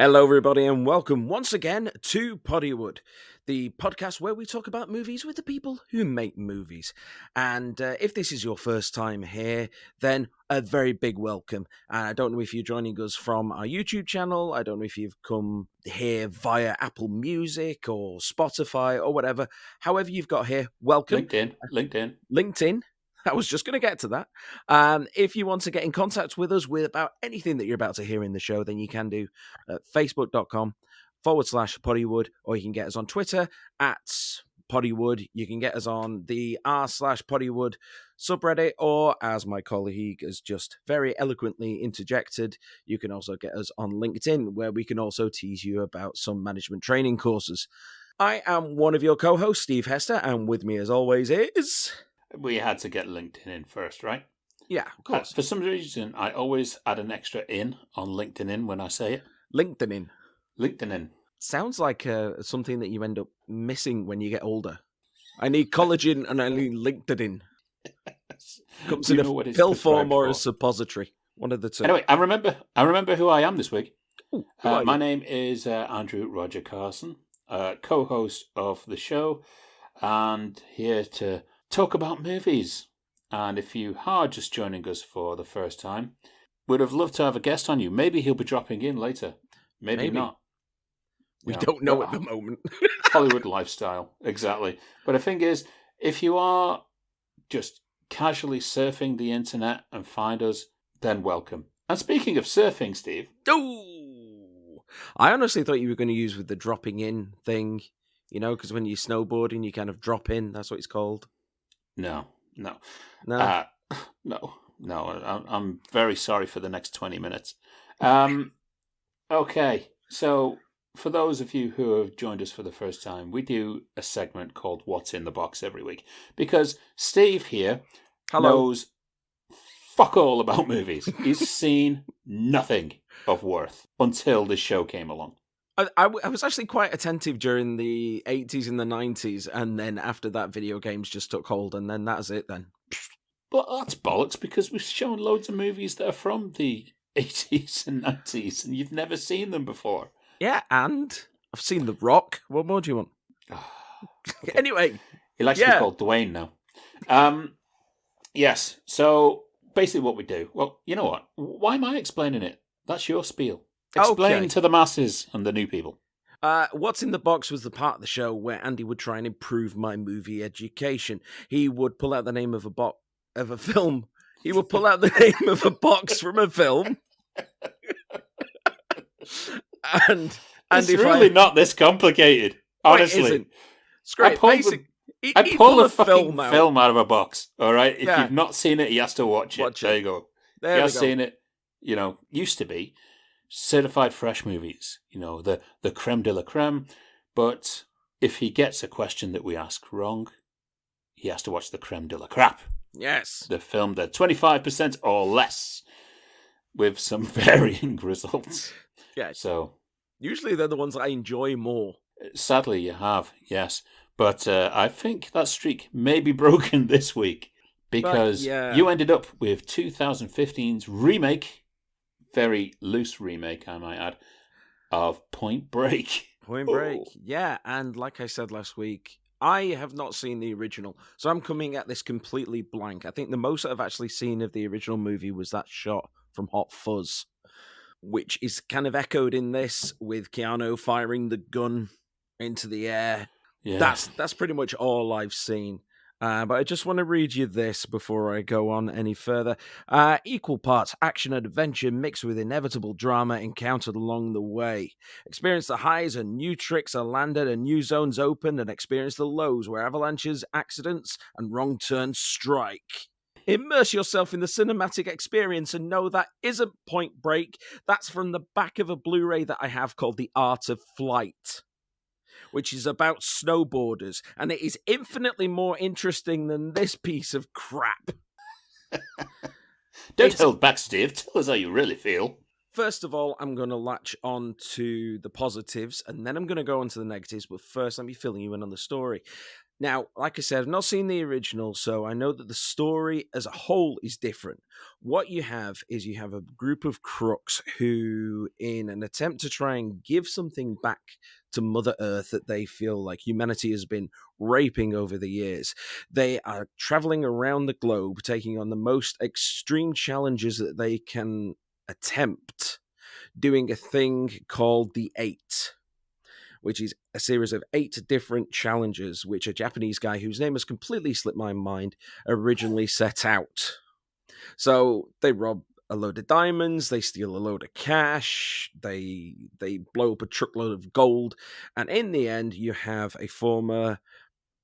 Hello, everybody, and welcome once again to Poddywood, the podcast where we talk about movies with the people who make movies. And if this is your first time here, then a very big welcome. I don't know if you're joining us from our YouTube channel. I don't know if you've come here via Apple Music or Spotify or whatever. However you've got here, welcome. LinkedIn. I was just going to get to that. If you want to get in contact with us with about anything that you're about to hear in the show, then you can do at facebook.com/Poddywood, or you can get us on Twitter at Poddywood. You can get us on the r/Poddywood subreddit, or as my colleague has just very eloquently interjected, you can also get us on LinkedIn, where we can also tease you about some management training courses. I am one of your co-hosts, Steve Hester, and with me as always is... We had to get LinkedIn in first, right? Yeah, of course. For some reason, I always add an extra in on LinkedIn when I say it. LinkedIn. Sounds like something that you end up missing when you get older. I need collagen and I need LinkedIn. Comes in a pill form or a suppository. One of the two. Anyway, I remember who I am this week. Ooh, my name is Andrew Roger Carson, co-host of the show, and here to talk about movies. And if you are just joining us for the first time, we'd have loved to have a guest on you. Maybe he'll be dropping in later. Maybe not. We don't know at the moment. Hollywood lifestyle, exactly. But the thing is, if you are just casually surfing the internet and find us, then welcome. And speaking of surfing, Steve. Oh! I honestly thought you were going to use with the dropping in thing, because when you're snowboarding, you kind of drop in. That's what it's called. No. I'm very sorry for the next 20 minutes. Okay, so for those of you who have joined us for the first time, we do a segment called What's in the Box every week. Because Steve here knows fuck all about movies. He's seen nothing of worth until this show came along. I was actually quite attentive during the 80s and the 90s, and then after that, video games just took hold, and then that's it then. But that's bollocks, because we've shown loads of movies that are from the 80s and 90s, and you've never seen them before. Yeah, and I've seen The Rock. What more do you want? Okay. Anyway. He likes to be called Dwayne now. Yes, so basically what we do, well, you know what? Why am I explaining it? That's your spiel. Explain to the masses and the new people. What's in the Box was the part of the show where Andy would try and improve my movie education. He would pull out the name of a film. He would pull out the name of a box from a film. and it's really not this complicated, honestly. It isn't. It's great. I pull a fucking film out of a box, all right? If you've not seen it, he has to watch it. There you go. If you have seen it, used to be certified fresh movies, the creme de la creme. But if he gets a question that we ask wrong, he has to watch the creme de la crap. Yes. The film that 25% or less with some varying results. Yeah. So usually they're the ones I enjoy more. Sadly, you have, yes. But I think that streak may be broken this week because you ended up with 2015's remake, very loose remake, I might add, of Point Break. Point Break, yeah. And like I said last week, I have not seen the original, so I'm coming at this completely blank. I think the most I've actually seen of the original movie was that shot from Hot Fuzz, which is kind of echoed in this with Keanu firing the gun into the air. Yeah. That's pretty much all I've seen. But I just want to read you this before I go on any further. Equal parts action and adventure mixed with inevitable drama encountered along the way. Experience the highs and new tricks are landed and new zones opened, and experience the lows where avalanches, accidents, and wrong turns strike. Immerse yourself in the cinematic experience and know that isn't Point Break. That's from the back of a Blu-ray that I have called The Art of Flight, which is about snowboarders, and it is infinitely more interesting than this piece of crap. Don't hold back, Steve. Tell us how you really feel. First of all, I'm going to latch on to the positives, and then I'm going to go on to the negatives, but first let me fill you in on the story. Now, like I said, I've not seen the original, so I know that the story as a whole is different. What you have is you have a group of crooks who, in an attempt to try and give something back to Mother Earth that they feel like humanity has been raping over the years, they are traveling around the globe, taking on the most extreme challenges that they can attempt, doing a thing called the Eight, which is a series of 8 different challenges, which a Japanese guy whose name has completely slipped my mind originally set out. So they rob a load of diamonds, they steal a load of cash, they blow up a truckload of gold, and in the end, you have a former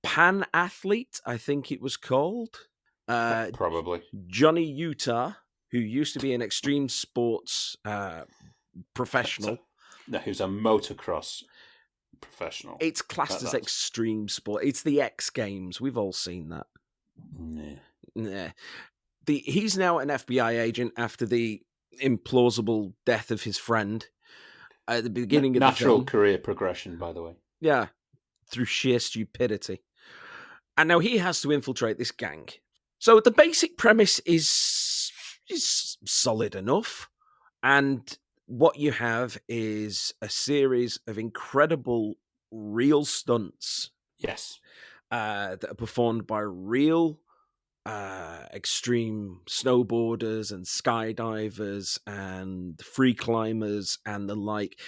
Pan athlete, I think it was called, probably Johnny Utah, who used to be an extreme sports professional. No, he was a motocross professional. It's classed as extreme sport. It's the X Games. We've all seen that. Yeah. He's now an FBI agent after the implausible death of his friend at the beginning of the film. Natural career progression, by the way. Yeah, through sheer stupidity. And now he has to infiltrate this gang. So the basic premise is solid enough. And what you have is a series of incredible real stunts. Yes. That are performed by real extreme snowboarders and skydivers and free climbers and the like,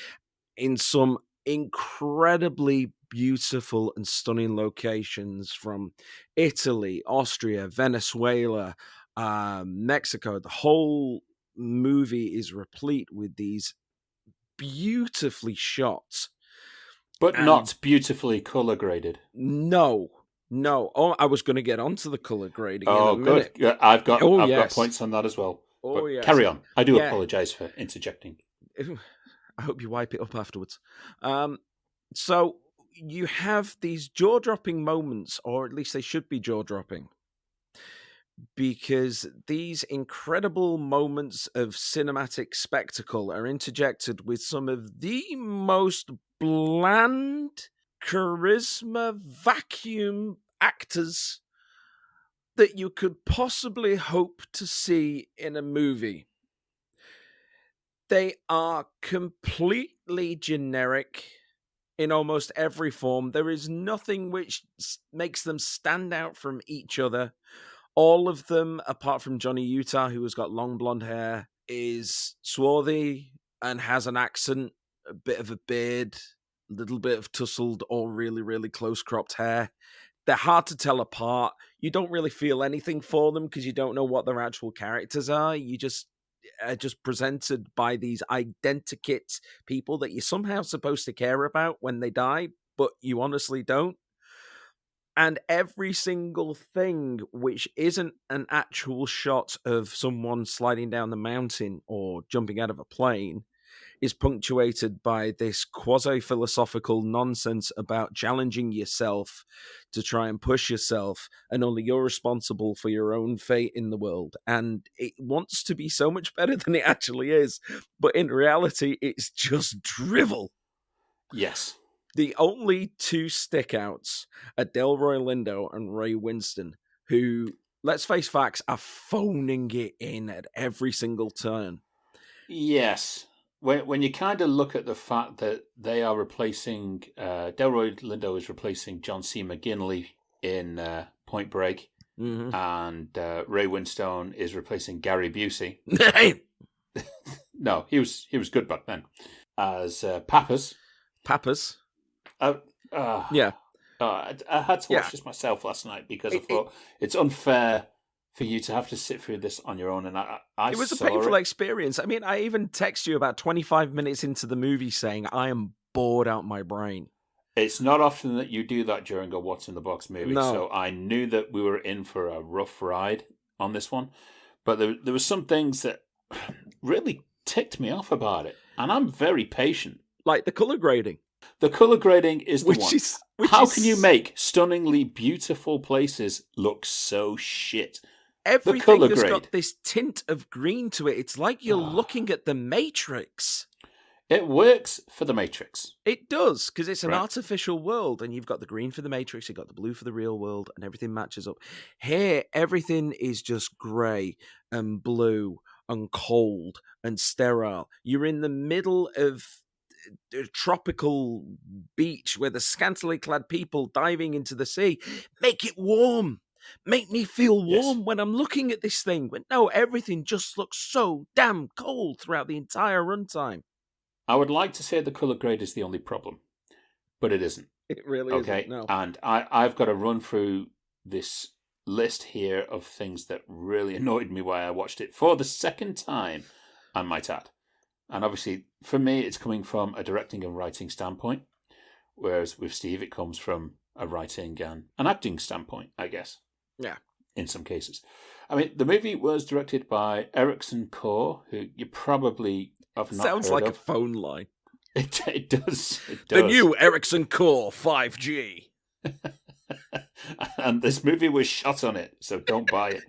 in some incredibly beautiful and stunning locations from Italy, Austria, Venezuela, Mexico. The whole movie is replete with these beautifully shot, but not beautifully color graded. No. Oh, I was going to get onto the color grading. Oh, in a minute. Good. Yeah, I've got points on that as well. Oh, yes. Carry on. I do apologize for interjecting. I hope you wipe it up afterwards. So you have these jaw-dropping moments, or at least they should be jaw-dropping, because these incredible moments of cinematic spectacle are interjected with some of the most bland charisma vacuum actors that you could possibly hope to see in a movie. They are completely generic in almost every form. There is nothing which makes them stand out from each other. All of them, apart from Johnny Utah, who has got long blonde hair, is swarthy and has an accent, a bit of a beard, a little bit of tousled or really, really close cropped hair. They're hard to tell apart. You don't really feel anything for them because you don't know what their actual characters are. You just are just presented by these identikit people that you're somehow supposed to care about when they die, but you honestly don't. And every single thing which isn't an actual shot of someone sliding down the mountain or jumping out of a plane is punctuated by this quasi-philosophical nonsense about challenging yourself to try and push yourself, and only you're responsible for your own fate in the world. And it wants to be so much better than it actually is, but in reality, it's just drivel. Yes. The only two stickouts are Delroy Lindo and Ray Winston, who, let's face facts, are phoning it in at every single turn. Yes. When you kind of look at the fact that they are replacing, Delroy Lindo is replacing John C. McGinley in Point Break, and Ray Winstone is replacing Gary Busey. No, he was good back then as Pappas. Yeah. I had to watch this myself last night because I thought it's unfair for you to have to sit through this on your own, and it was a painful experience. I mean, I even text you about 25 minutes into the movie saying I am bored out my brain. It's not often that you do that during a What's in the Box movie, so I knew that we were in for a rough ride on this one, but there were some things that really ticked me off about it, and I'm very patient. Like the colour grading. The colour grading is the one. How can you make stunningly beautiful places look so shit? Everything has got this tint of green to it. It's like you're looking at the Matrix. It works for the Matrix. It does, because it's an artificial world, and you've got the green for the Matrix, you've got the blue for the real world, and everything matches up. Here, everything is just grey and blue and cold and sterile. You're in the middle of a tropical beach with the scantily clad people diving into the sea. Make it warm. Make me feel warm when I'm looking at this thing. But no, everything just looks so damn cold throughout the entire runtime. I would like to say the color grade is the only problem, but it isn't. It really isn't, no. And I've got to run through this list here of things that really annoyed me while I watched it for the second time, I might add. And obviously, for me, it's coming from a directing and writing standpoint, whereas with Steve, it comes from a writing and an acting standpoint, I guess. Yeah. In some cases. I mean, the movie was directed by Erickson Core, who you probably have not Sounds heard like of. A phone line. It does. The new Erickson Core 5G. And this movie was shot on it, so don't buy it.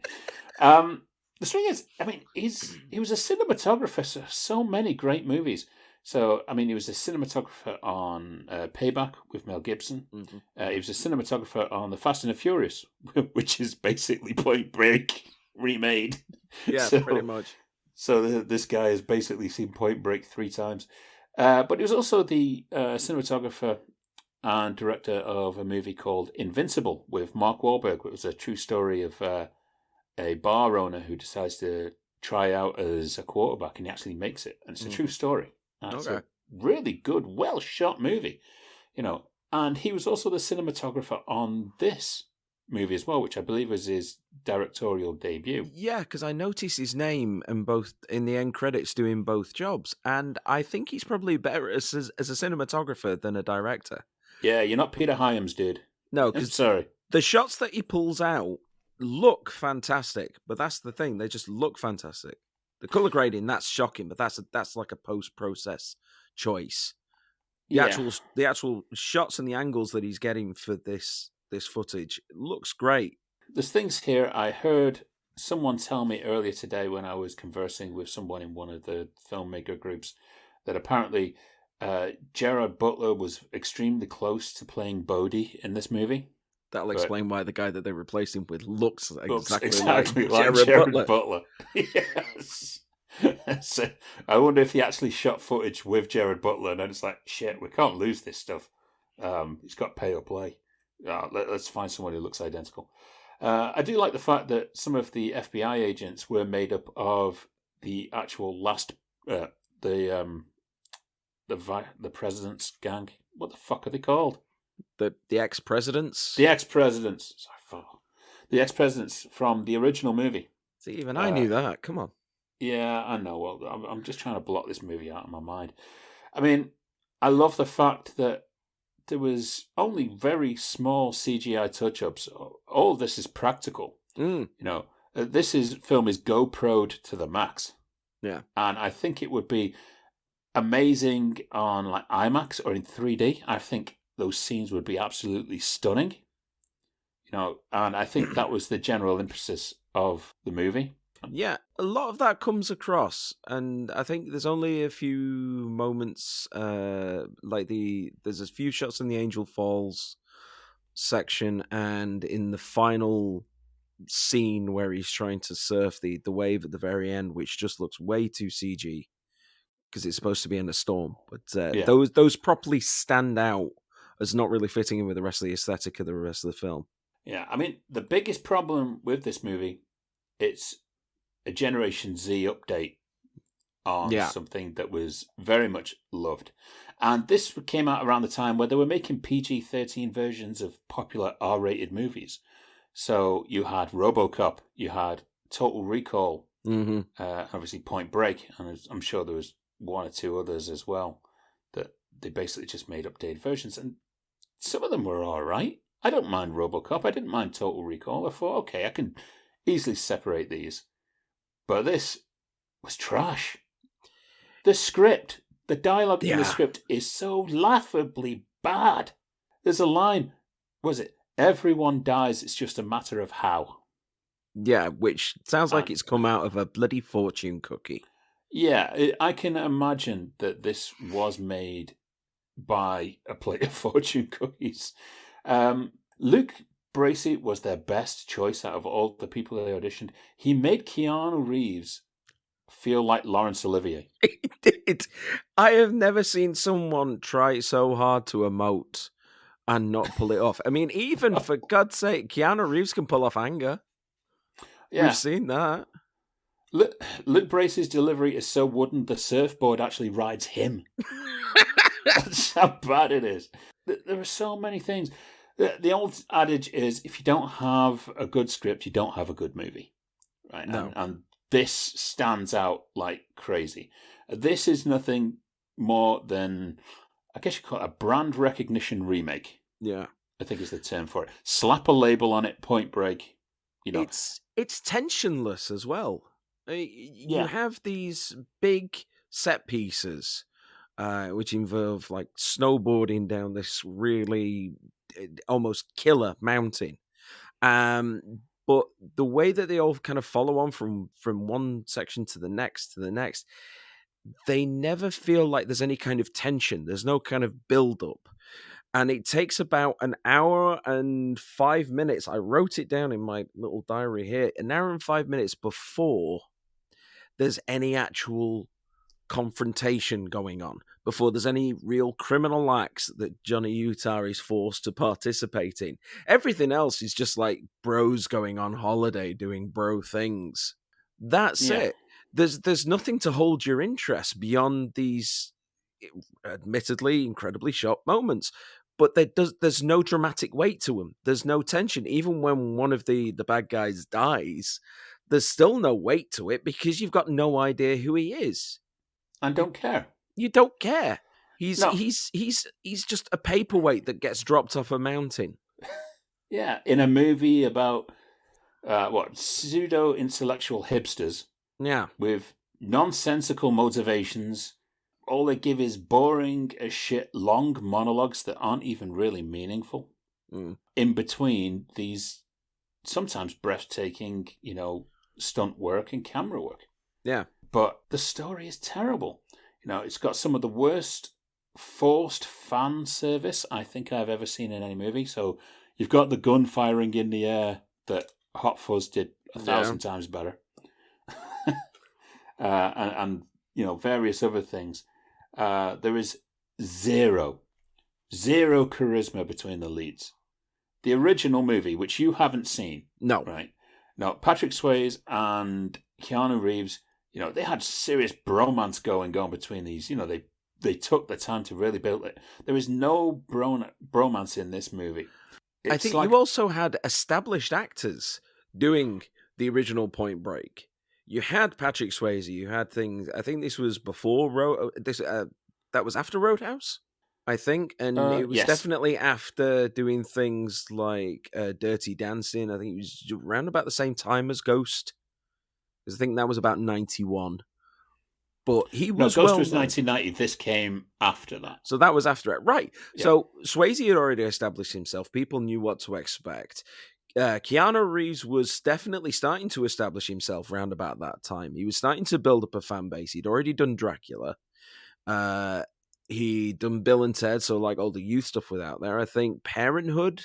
The thing is, I mean, he was a cinematographer for so many great movies. So, I mean, he was a cinematographer on Payback with Mel Gibson. Mm-hmm. He was a cinematographer on The Fast and the Furious, which is basically Point Break remade. Yeah, pretty much. So this guy has basically seen Point Break 3 times. But he was also the cinematographer and director of a movie called Invincible with Mark Wahlberg. It was a true story of a bar owner who decides to try out as a quarterback, and he actually makes it. And it's a true story. And it's a really good, well-shot movie. You know, and he was also the cinematographer on this movie as well, which I believe was his directorial debut. Yeah, because I noticed his name and both in the end credits doing both jobs, and I think he's probably better as a cinematographer than a director. Yeah, you're not Peter Hyams, dude. No, because sorry, the shots that he pulls out look fantastic, but that's the thing; they just look fantastic. The color grading, that's shocking, but that's like a post-process choice. The actual shots and the angles that he's getting for this footage looks great. There's things here I heard someone tell me earlier today when I was conversing with someone in one of the filmmaker groups that apparently Gerard Butler was extremely close to playing Bodhi in this movie. That'll explain why the guy that they replaced him with looks exactly like Gerard Butler. Yes. So I wonder if he actually shot footage with Gerard Butler, and then it's like, shit, we can't lose this stuff. He's got pay or play. Let's find someone who looks identical. I do like the fact that some of the FBI agents were made up of the actual the president's gang. What the fuck are they called? The ex-presidents? The ex-presidents. The ex-presidents from the original movie. See, even I knew that. Come on. Yeah, I know. Well, I'm just trying to block this movie out of my mind. I mean, I love the fact that there was only very small CGI touch-ups. All of this is practical. You know, this film is GoPro'd to the max. Yeah. And I think it would be amazing on like IMAX or in 3D. I think those scenes would be absolutely stunning. You know, and I think that was the general emphasis of the movie. Yeah, a lot of that comes across, and I think there's only a few moments, there's a few shots in the Angel Falls section, and in the final scene where he's trying to surf the wave at the very end, which just looks way too CG because it's supposed to be in a storm. But those properly stand out as not really fitting in with the rest of the aesthetic of the rest of the film. Yeah, I mean, the biggest problem with this movie, it's a Generation Z update on something that was very much loved. And this came out around the time where they were making PG-13 versions of popular R-rated movies. So you had RoboCop, you had Total Recall, obviously Point Break, and I'm sure there was one or two others as well that they basically just made updated versions. And some of them were all right. I don't mind RoboCop. I didn't mind Total Recall. I thought, okay, I can easily separate these. But this was trash. The script, the dialogue in the script is so laughably bad. There's a line, was it? Everyone dies, it's just a matter of how. Yeah, which sounds like it's come out of a bloody fortune cookie. Yeah, I can imagine that this was made by a plate of fortune cookies. Luke Bracey was their best choice out of all the people they auditioned. He made Keanu Reeves feel like Laurence Olivier. He did. I have never seen someone try so hard to emote and not pull it off. I mean, even for God's sake, Keanu Reeves can pull off anger. Yeah. We've seen that. Luke Bracey's delivery is so wooden, the surfboard actually rides him. That's how bad it is. There are so many things. The old adage is, if you don't have a good script, you don't have a good movie. Right? No. And this stands out like crazy. This is nothing more than, I guess you call it a brand recognition remake. Yeah. I think is the term for it. Slap a label on it, Point Break. You know. It's tensionless as well. You have these big set pieces, which involve like snowboarding down this really almost killer mountain. But the way that they all kind of follow on from one section to the next, they never feel like there's any kind of tension. There's no kind of build up. And it takes about an hour and 5 minutes. I wrote it down in my little diary here. An hour and 5 minutes before there's any actual confrontation going on, before there's any real criminal acts that Johnny Utah is forced to participate in. Everything else is just like bros going on holiday doing bro things. That's it. There's nothing to hold your interest beyond these admittedly incredibly short moments, but there's no dramatic weight to them. There's no tension. Even when one of the bad guys dies, there's still no weight to it because you've got no idea who he is. And don't care. You don't care. He's just a paperweight that gets dropped off a mountain. Yeah, in a movie about pseudo intellectual hipsters. Yeah, with nonsensical motivations. All they give is boring as shit long monologues that aren't even really meaningful. In between these sometimes breathtaking, stunt work and camera work. Yeah. But the story is terrible. It's got some of the worst forced fan service I think I've ever seen in any movie. So you've got the gun firing in the air that Hot Fuzz did 1,000 times better. and various other things. There is zero charisma between the leads. The original movie, which you haven't seen. No. Right? No, Patrick Swayze and Keanu Reeves, they had serious bromance going on between these. They took the time to really build it. There is no bromance in this movie. I think you also had established actors doing the original Point Break. You had Patrick Swayze. You had things. I think this was before that was after Roadhouse, I think, and it was definitely after doing things like Dirty Dancing. I think it was around about the same time as Ghost, because I think that was about 91. But he was Ghost was 1990. This came after that, so that was after it, right? Yeah. So Swayze had already established himself. People knew what to expect. Keanu Reeves was definitely starting to establish himself around about that time. He was starting to build up a fan base. He'd already done Dracula. He'd done Bill and Ted, so like all the youth stuff was out there. I think Parenthood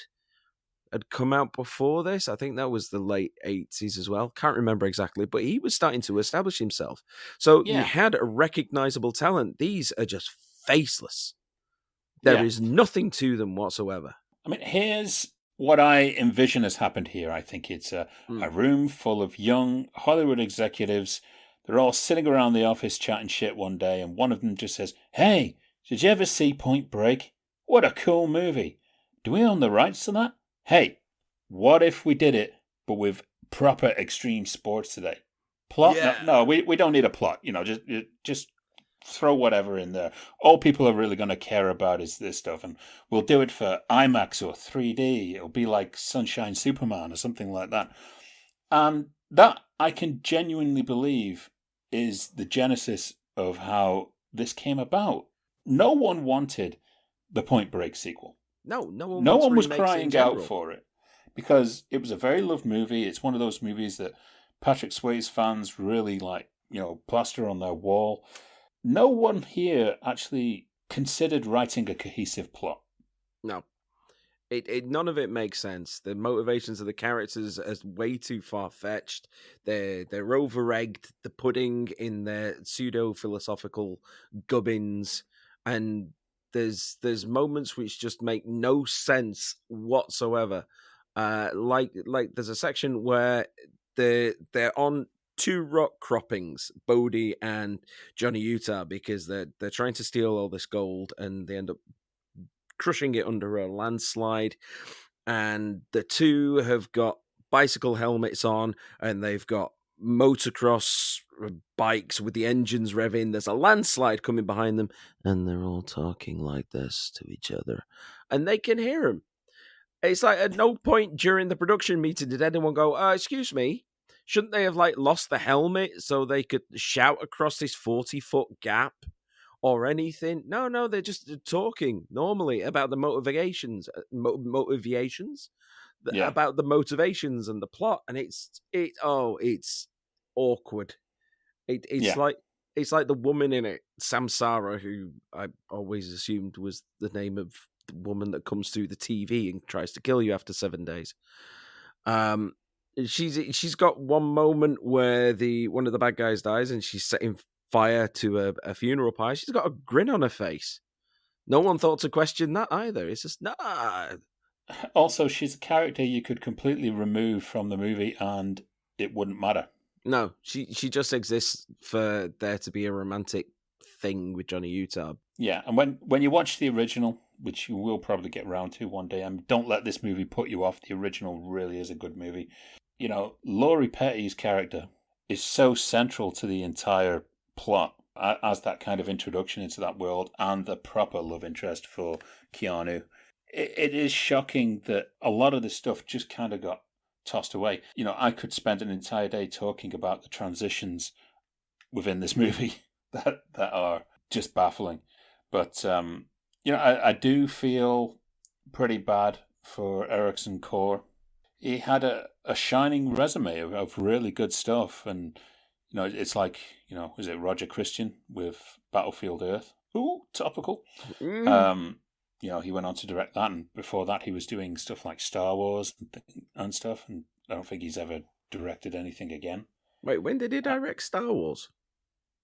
had come out before this. I think that was the late 80s as well. Can't remember exactly, but he was starting to establish himself. So you had a recognizable talent. These are just faceless. There is nothing to them whatsoever. I mean, here's what I envision has happened here. I think it's a room full of young Hollywood executives. They're all sitting around the office chatting shit one day, and one of them just says, "Hey, did you ever see Point Break? What a cool movie. Do we own the rights to that? Hey, what if we did it, but with proper extreme sports today? Plot? Yeah. No, we don't need a plot. Just throw whatever in there. All people are really going to care about is this stuff, and we'll do it for IMAX or 3D. It'll be like Sunshine Superman or something like that." And that I can genuinely believe is the genesis of how this came about. No one wanted the Point Break sequel. No one was crying out for it because it was a very loved movie. It's one of those movies that Patrick Swayze fans really plaster on their wall. No one here actually considered writing a cohesive plot. No. None of it makes sense. The motivations of the characters are way too far-fetched. They're over-egged. The pudding in their pseudo-philosophical gubbins, and there's moments which just make no sense whatsoever. Like there's a section where they're on two rock croppings, Bodhi and Johnny Utah, because they're trying to steal all this gold, and they end up crushing it under a landslide. And the two have got bicycle helmets on, and they've got motocross bikes with the engines revving. There's a landslide coming behind them, and they're all talking like this to each other, and they can hear them. It's like at no point during the production meeting did anyone go, excuse me, shouldn't they have lost the helmet so they could shout across this 40-foot gap or anything? No, they're just talking normally about the motivations, about the motivations and the plot, and it's awkward. It's like the woman in it, Samsara, who I always assumed was the name of the woman that comes through the TV and tries to kill you after 7 days. She's got one moment where one of the bad guys dies, and she's setting fire to a funeral pyre. She's got a grin on her face. No one thought to question that either. It's just nah. Also, she's a character you could completely remove from the movie and it wouldn't matter. No, she just exists for there to be a romantic thing with Johnny Utah. Yeah, and when you watch the original, which you will probably get around to one day, and don't let this movie put you off. The original really is a good movie. Laurie Petty's character is so central to the entire plot as that kind of introduction into that world and the proper love interest for Keanu. It is shocking that a lot of this stuff just kind of got tossed away. I could spend an entire day talking about the transitions within this movie that are just baffling. But, I do feel pretty bad for Ericson Core. He had a shining resume of really good stuff. And, it's like, was it Roger Christian with Battlefield Earth? Ooh, topical. He went on to direct that, and before that he was doing stuff like Star Wars and stuff, and I don't think he's ever directed anything again. Wait, when did he direct Star Wars?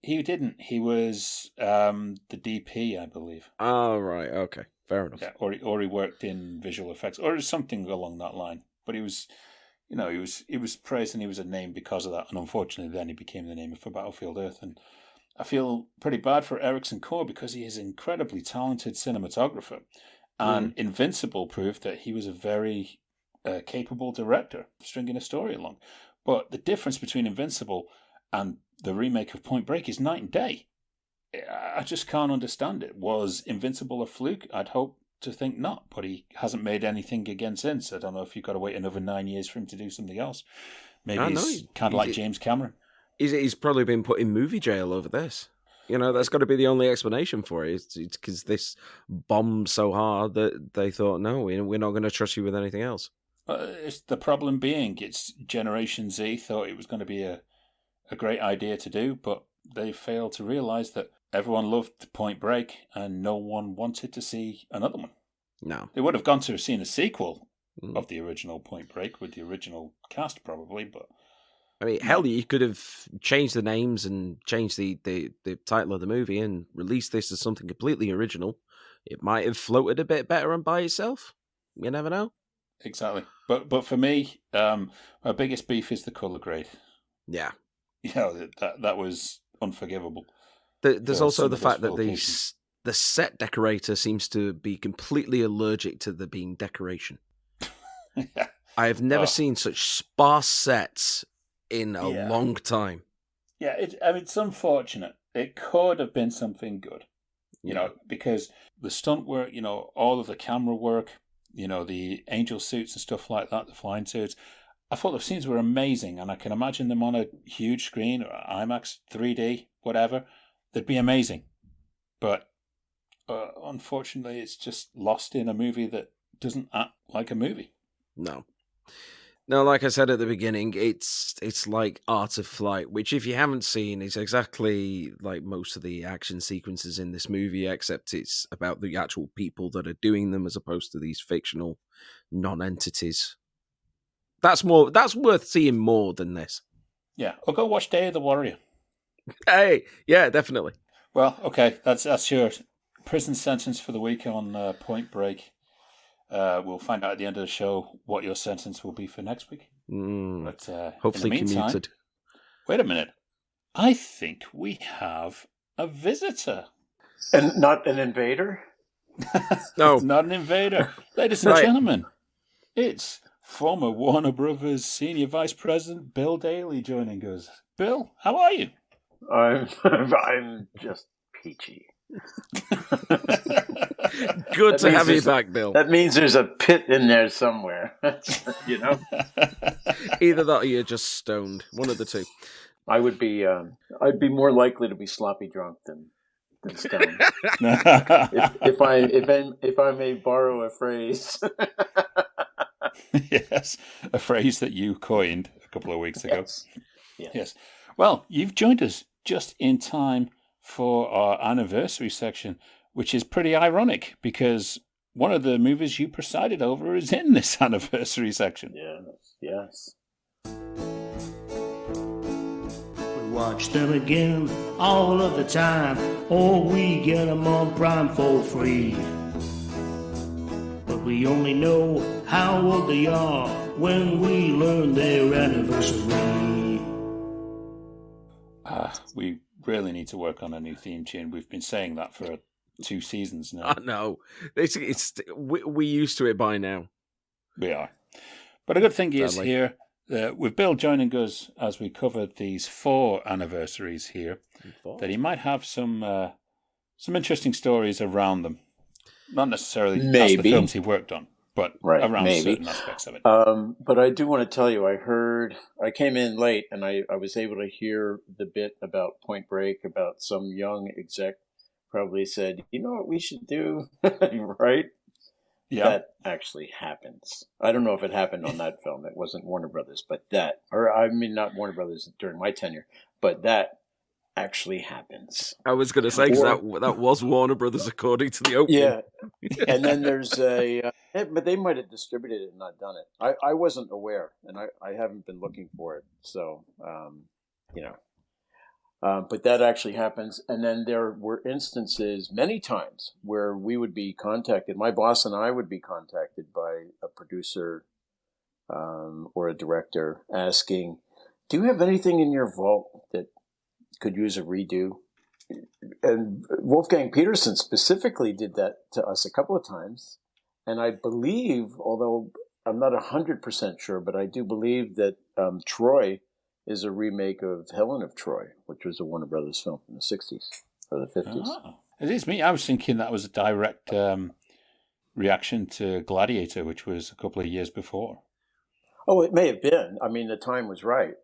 He didn't. He was the DP, I believe. Oh, right. Okay. Fair enough. Yeah, or he worked in visual effects, or something along that line. But he was, he was praised, and he was a name because of that. And unfortunately, then he became the name for Battlefield Earth. And I feel pretty bad for Ericson Core because he is an incredibly talented cinematographer. And Invincible proved that he was a very capable director, stringing a story along. But the difference between Invincible and the remake of Point Break is night and day. I just can't understand it. Was Invincible a fluke? I'd hope to think not, but he hasn't made anything again since. I don't know if you've got to wait another 9 years for him to do something else. Maybe he's kind of like James Cameron. He's probably been put in movie jail over this. That's got to be the only explanation for it. It's because this bombed so hard that they thought, no, we're not going to trust you with anything else. It's the problem being, it's Generation Z thought it was going to be a great idea to do, but they failed to realize that everyone loved Point Break and no one wanted to see another one. No. They would have gone to have seen a sequel of the original Point Break with the original cast probably, but... I mean, hell, you could have changed the names and changed the title of the movie and released this as something completely original. It might have floated a bit better on by itself. You never know. Exactly. But for me, my biggest beef is the colour grade. Yeah. That was unforgivable. There's also the fact that the set decorator seems to be completely allergic to there being decoration. Yeah. I have never seen such sparse sets in a long time. Yeah, it's unfortunate. It could have been something good, because the stunt work, all of the camera work, the angel suits and stuff like that, the flying suits. I thought the scenes were amazing, and I can imagine them on a huge screen, or IMAX, 3D, whatever. They'd be amazing. But unfortunately, it's just lost in a movie that doesn't act like a movie. No. No, like I said at the beginning, it's like Art of Flight, which if you haven't seen, is exactly like most of the action sequences in this movie, except it's about the actual people that are doing them as opposed to these fictional non-entities. That's worth seeing more than this. Yeah, or go watch Day of the Warrior. Hey, yeah, definitely. Well, okay, that's your prison sentence for the week on Point Break. We'll find out at the end of the show what your sentence will be for next week. But in hopefully the meantime, commuted. Wait a minute. I think we have a visitor. And not an invader? No. Not an invader. Ladies and gentlemen, it's former Warner Brothers Senior Vice President Bill Daly joining us. Bill, how are you? I'm just peachy. Good to have you back, Bill. That means there's a pit in there somewhere, you know? Either that or you're just stoned. One of the two. I would be, I'd be more likely to be sloppy drunk than stoned. if I may borrow a phrase. Yes, a phrase that you coined a couple of weeks ago. Yes. Well, you've joined us just in time for our anniversary section, which is pretty ironic because one of the movies you presided over is in this anniversary section. Yes. We watch them again all of the time, or we get them on Prime for free. But we only know how old they are when we learn their anniversary. We really need to work on a new theme tune. We've been saying that for 2 seasons now. No, we're used to it by now. We are. But a good thing is here, with Bill joining us as we covered these 4 anniversaries here, that he might have some interesting stories around them. Not necessarily as the films he worked on, but around certain aspects of it. But I do want to tell you, I came in late and I was able to hear the bit about Point Break, about some young exec probably said, you know what we should do, right? Yeah. That actually happens. I don't know if it happened on that film. It wasn't Warner Brothers, not Warner Brothers during my tenure, but that actually happens. I was going to say, because that was Warner Brothers according to the opening. Yeah. And then there's but they might have distributed it and not done it. I wasn't aware, and I haven't been looking for it. So, but that actually happens. And then there were instances many times where we would be contacted. My boss and I would be contacted by a producer or a director asking, do you have anything in your vault that could use a redo? And Wolfgang Peterson specifically did that to us a couple of times. And I believe, although I'm not 100% sure, but I do believe that Troy is a remake of Helen of Troy, which was a Warner Brothers film from the 60s or the 50s. Oh, it is me. I was thinking that was a direct reaction to Gladiator, which was a couple of years before. Oh, it may have been. I mean, the time was right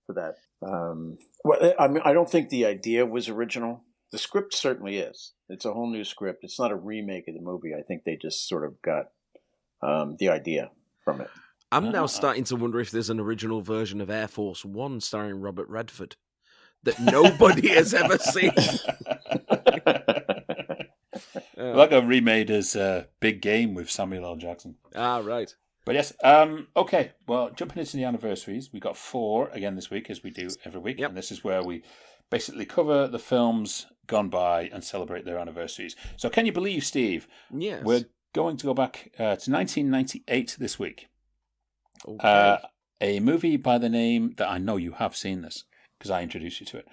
for that. I don't think the idea was original. The script certainly is. It's a whole new script. It's not a remake of the movie. I think they just sort of got the idea from it. I'm now starting to wonder if there's an original version of Air Force One starring Robert Redford that nobody has ever seen. Like a remade as Big Game with Samuel L. Jackson. Ah, right. But yes, okay. Well, jumping into the anniversaries, we got 4 again this week, as we do every week. Yep. And this is where we basically cover the films gone by and celebrate their anniversaries. So can you believe, Steve? Yes. We're going to go back to 1998 this week. Okay. A movie by the name that I know you have seen this because I introduced you to it.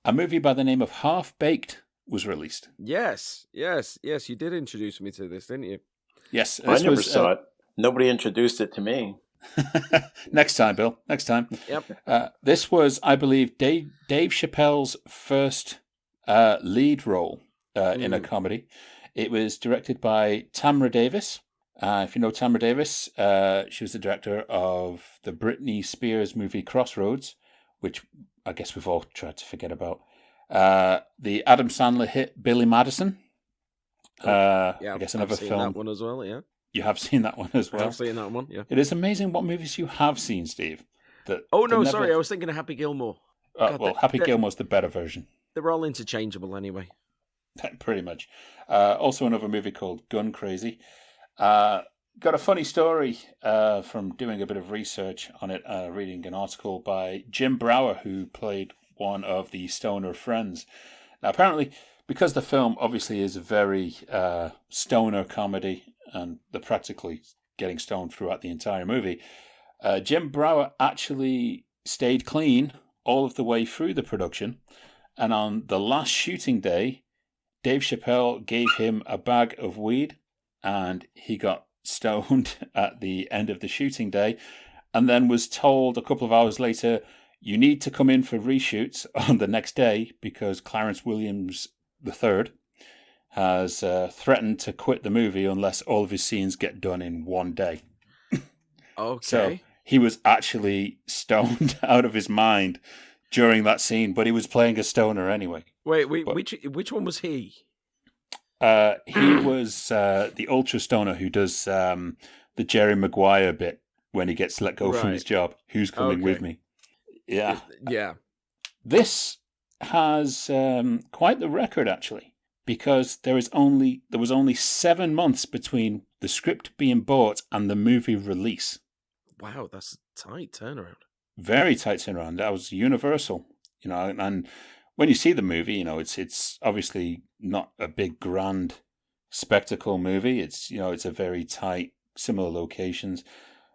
A movie by the name of Half Baked was released. Yes. You did introduce me to this, didn't you? Yes. I never saw it. Nobody introduced it to me. Next time, Bill. Next time. Yep. This was, I believe, Dave Chappelle's first lead role in a comedy. It was directed by Tamra Davis. If you know Tamra Davis, she was the director of the Britney Spears movie Crossroads, which I guess we've all tried to forget about. The Adam Sandler hit Billy Madison. I guess another I've seen film. that one as well, yeah. You have seen that one as well? I have seen that one, yeah. It is amazing what movies you have seen, Steve. Sorry, I was thinking of Happy Gilmore. Happy Gilmore's the better version. They're all interchangeable anyway. Pretty much. Also another movie called Gun Crazy. Got a funny story from doing a bit of research on it, reading an article by Jim Brower, who played one of the stoner friends. Now, apparently, because the film obviously is a very stoner comedy, and they're practically getting stoned throughout the entire movie, Jim Brower actually stayed clean all of the way through the production, and on the last shooting day, Dave Chappelle gave him a bag of weed, and he got stoned at the end of the shooting day, and then was told a couple of hours later, you need to come in for reshoots on the next day because Clarence Williams III has threatened to quit the movie unless all of his scenes get done in one day. Okay. So he was actually stoned out of his mind during that scene, but he was playing a stoner anyway. Wait, which one was he? He was the ultra stoner who does the Jerry Maguire bit when he gets let go from his job. Who's coming with me? Yeah. Yeah. This has quite the record, actually, because there was only 7 months between the script being bought and the movie release. Wow, that's a tight turnaround. Very tight turnaround. That was Universal, and when you see the movie, it's obviously not a big grand spectacle movie. It's it's a very tight, similar locations,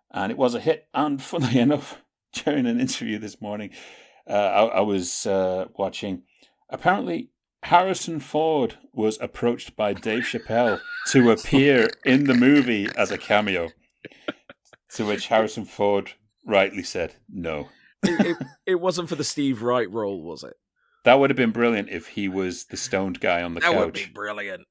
and it was a hit. And funnily enough, during an interview this morning, I was watching. Apparently, Harrison Ford was approached by Dave Chappelle to appear in the movie as a cameo, to which Harrison Ford rightly said no. It wasn't for the Steve Wright role, was it? That would have been brilliant if he was the stoned guy on the couch. That would be brilliant.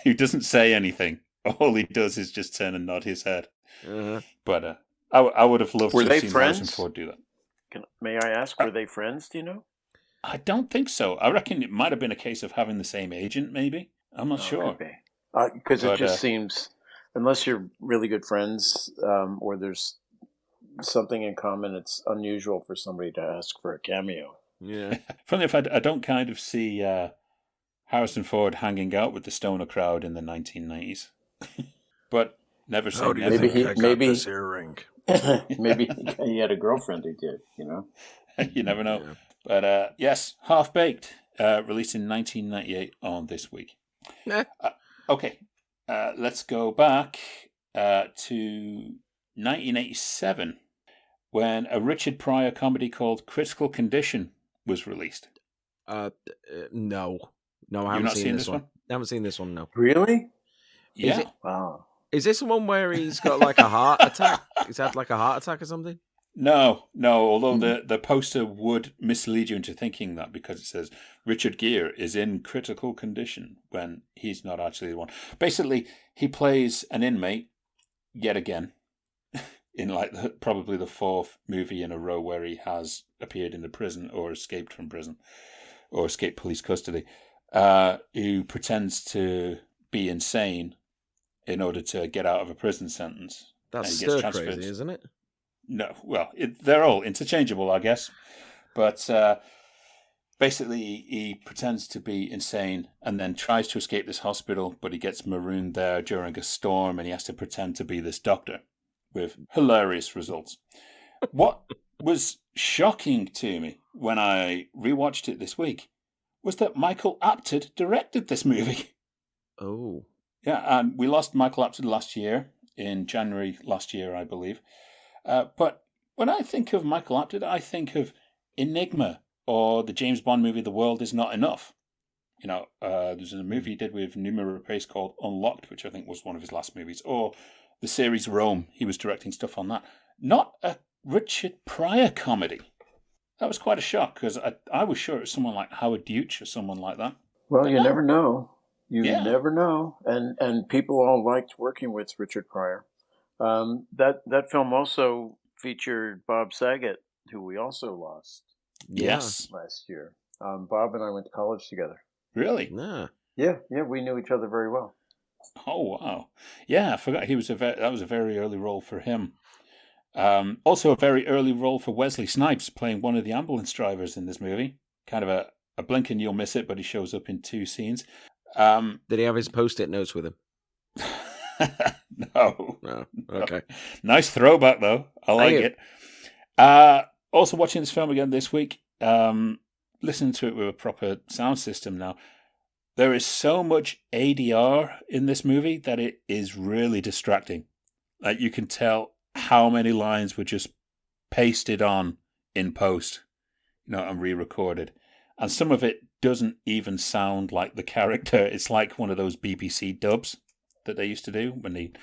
Who doesn't say anything. All he does is just turn and nod his head. Uh-huh. But I would have loved to have seen friends? Harrison Ford do that. May I ask, were they friends, do you know? I don't think so. I reckon it might have been a case of having the same agent, maybe. I'm not sure. Because it just seems, unless you're really good friends or there's something in common, it's unusual for somebody to ask for a cameo. Yeah. Funny if I don't kind of see Harrison Ford hanging out with the stoner crowd in the 1990s. But never say never. Maybe this earring. Maybe he had a girlfriend who did, You never know. Yeah. But yes, Half Baked, released in 1998 on This Week. Okay, let's go back to 1987 when a Richard Pryor comedy called Critical Condition was released. No, I haven't seen this one. I haven't seen this one, no. Really? Yeah. Wow. Is this the one where he's got like a heart attack? He's had like a heart attack or something? No. Although the poster would mislead you into thinking that because it says Richard Gere is in critical condition when he's not actually the one. Basically, he plays an inmate yet again in probably the fourth movie in a row where he has appeared in the prison or escaped from prison or escaped police custody, who pretends to be insane in order to get out of a prison sentence. That's stir crazy, isn't it? No, well, they're all interchangeable, I guess. But basically, he pretends to be insane and then tries to escape this hospital, but he gets marooned there during a storm and he has to pretend to be this doctor with hilarious results. What was shocking to me when I rewatched it this week was that Michael Apted directed this movie. Oh. Yeah, and we lost Michael Apted last year, in January last year, I believe. But when I think of Michael Apted, I think of Enigma or the James Bond movie The World Is Not Enough. There's a movie he did with Numa Rapace called Unlocked, which I think was one of his last movies, or the series Rome. He was directing stuff on that. Not a Richard Pryor comedy. That was quite a shock, because I was sure it was someone like Howard Deutsch or someone like that. Well, you never know. You never know. And people all liked working with Richard Pryor. That film also featured Bob Saget, who we also lost. Yes. Last year. Bob and I went to college together. Really? Yeah. Yeah, we knew each other very well. Oh wow! Yeah, I forgot he was that was a very early role for him. Also, a very early role for Wesley Snipes, playing one of the ambulance drivers in this movie. Kind of a blink and you'll miss it, but he shows up in 2 scenes. Did he have his post-it notes with him? No. Okay. No. Nice throwback, though. I like it. Also, watching this film again this week, listening to it with a proper sound system now. There is so much ADR in this movie that it is really distracting. Like, you can tell how many lines were just pasted on in post, and re-recorded. And some of it doesn't even sound like the character. It's like one of those BBC dubs that they used to do when they'd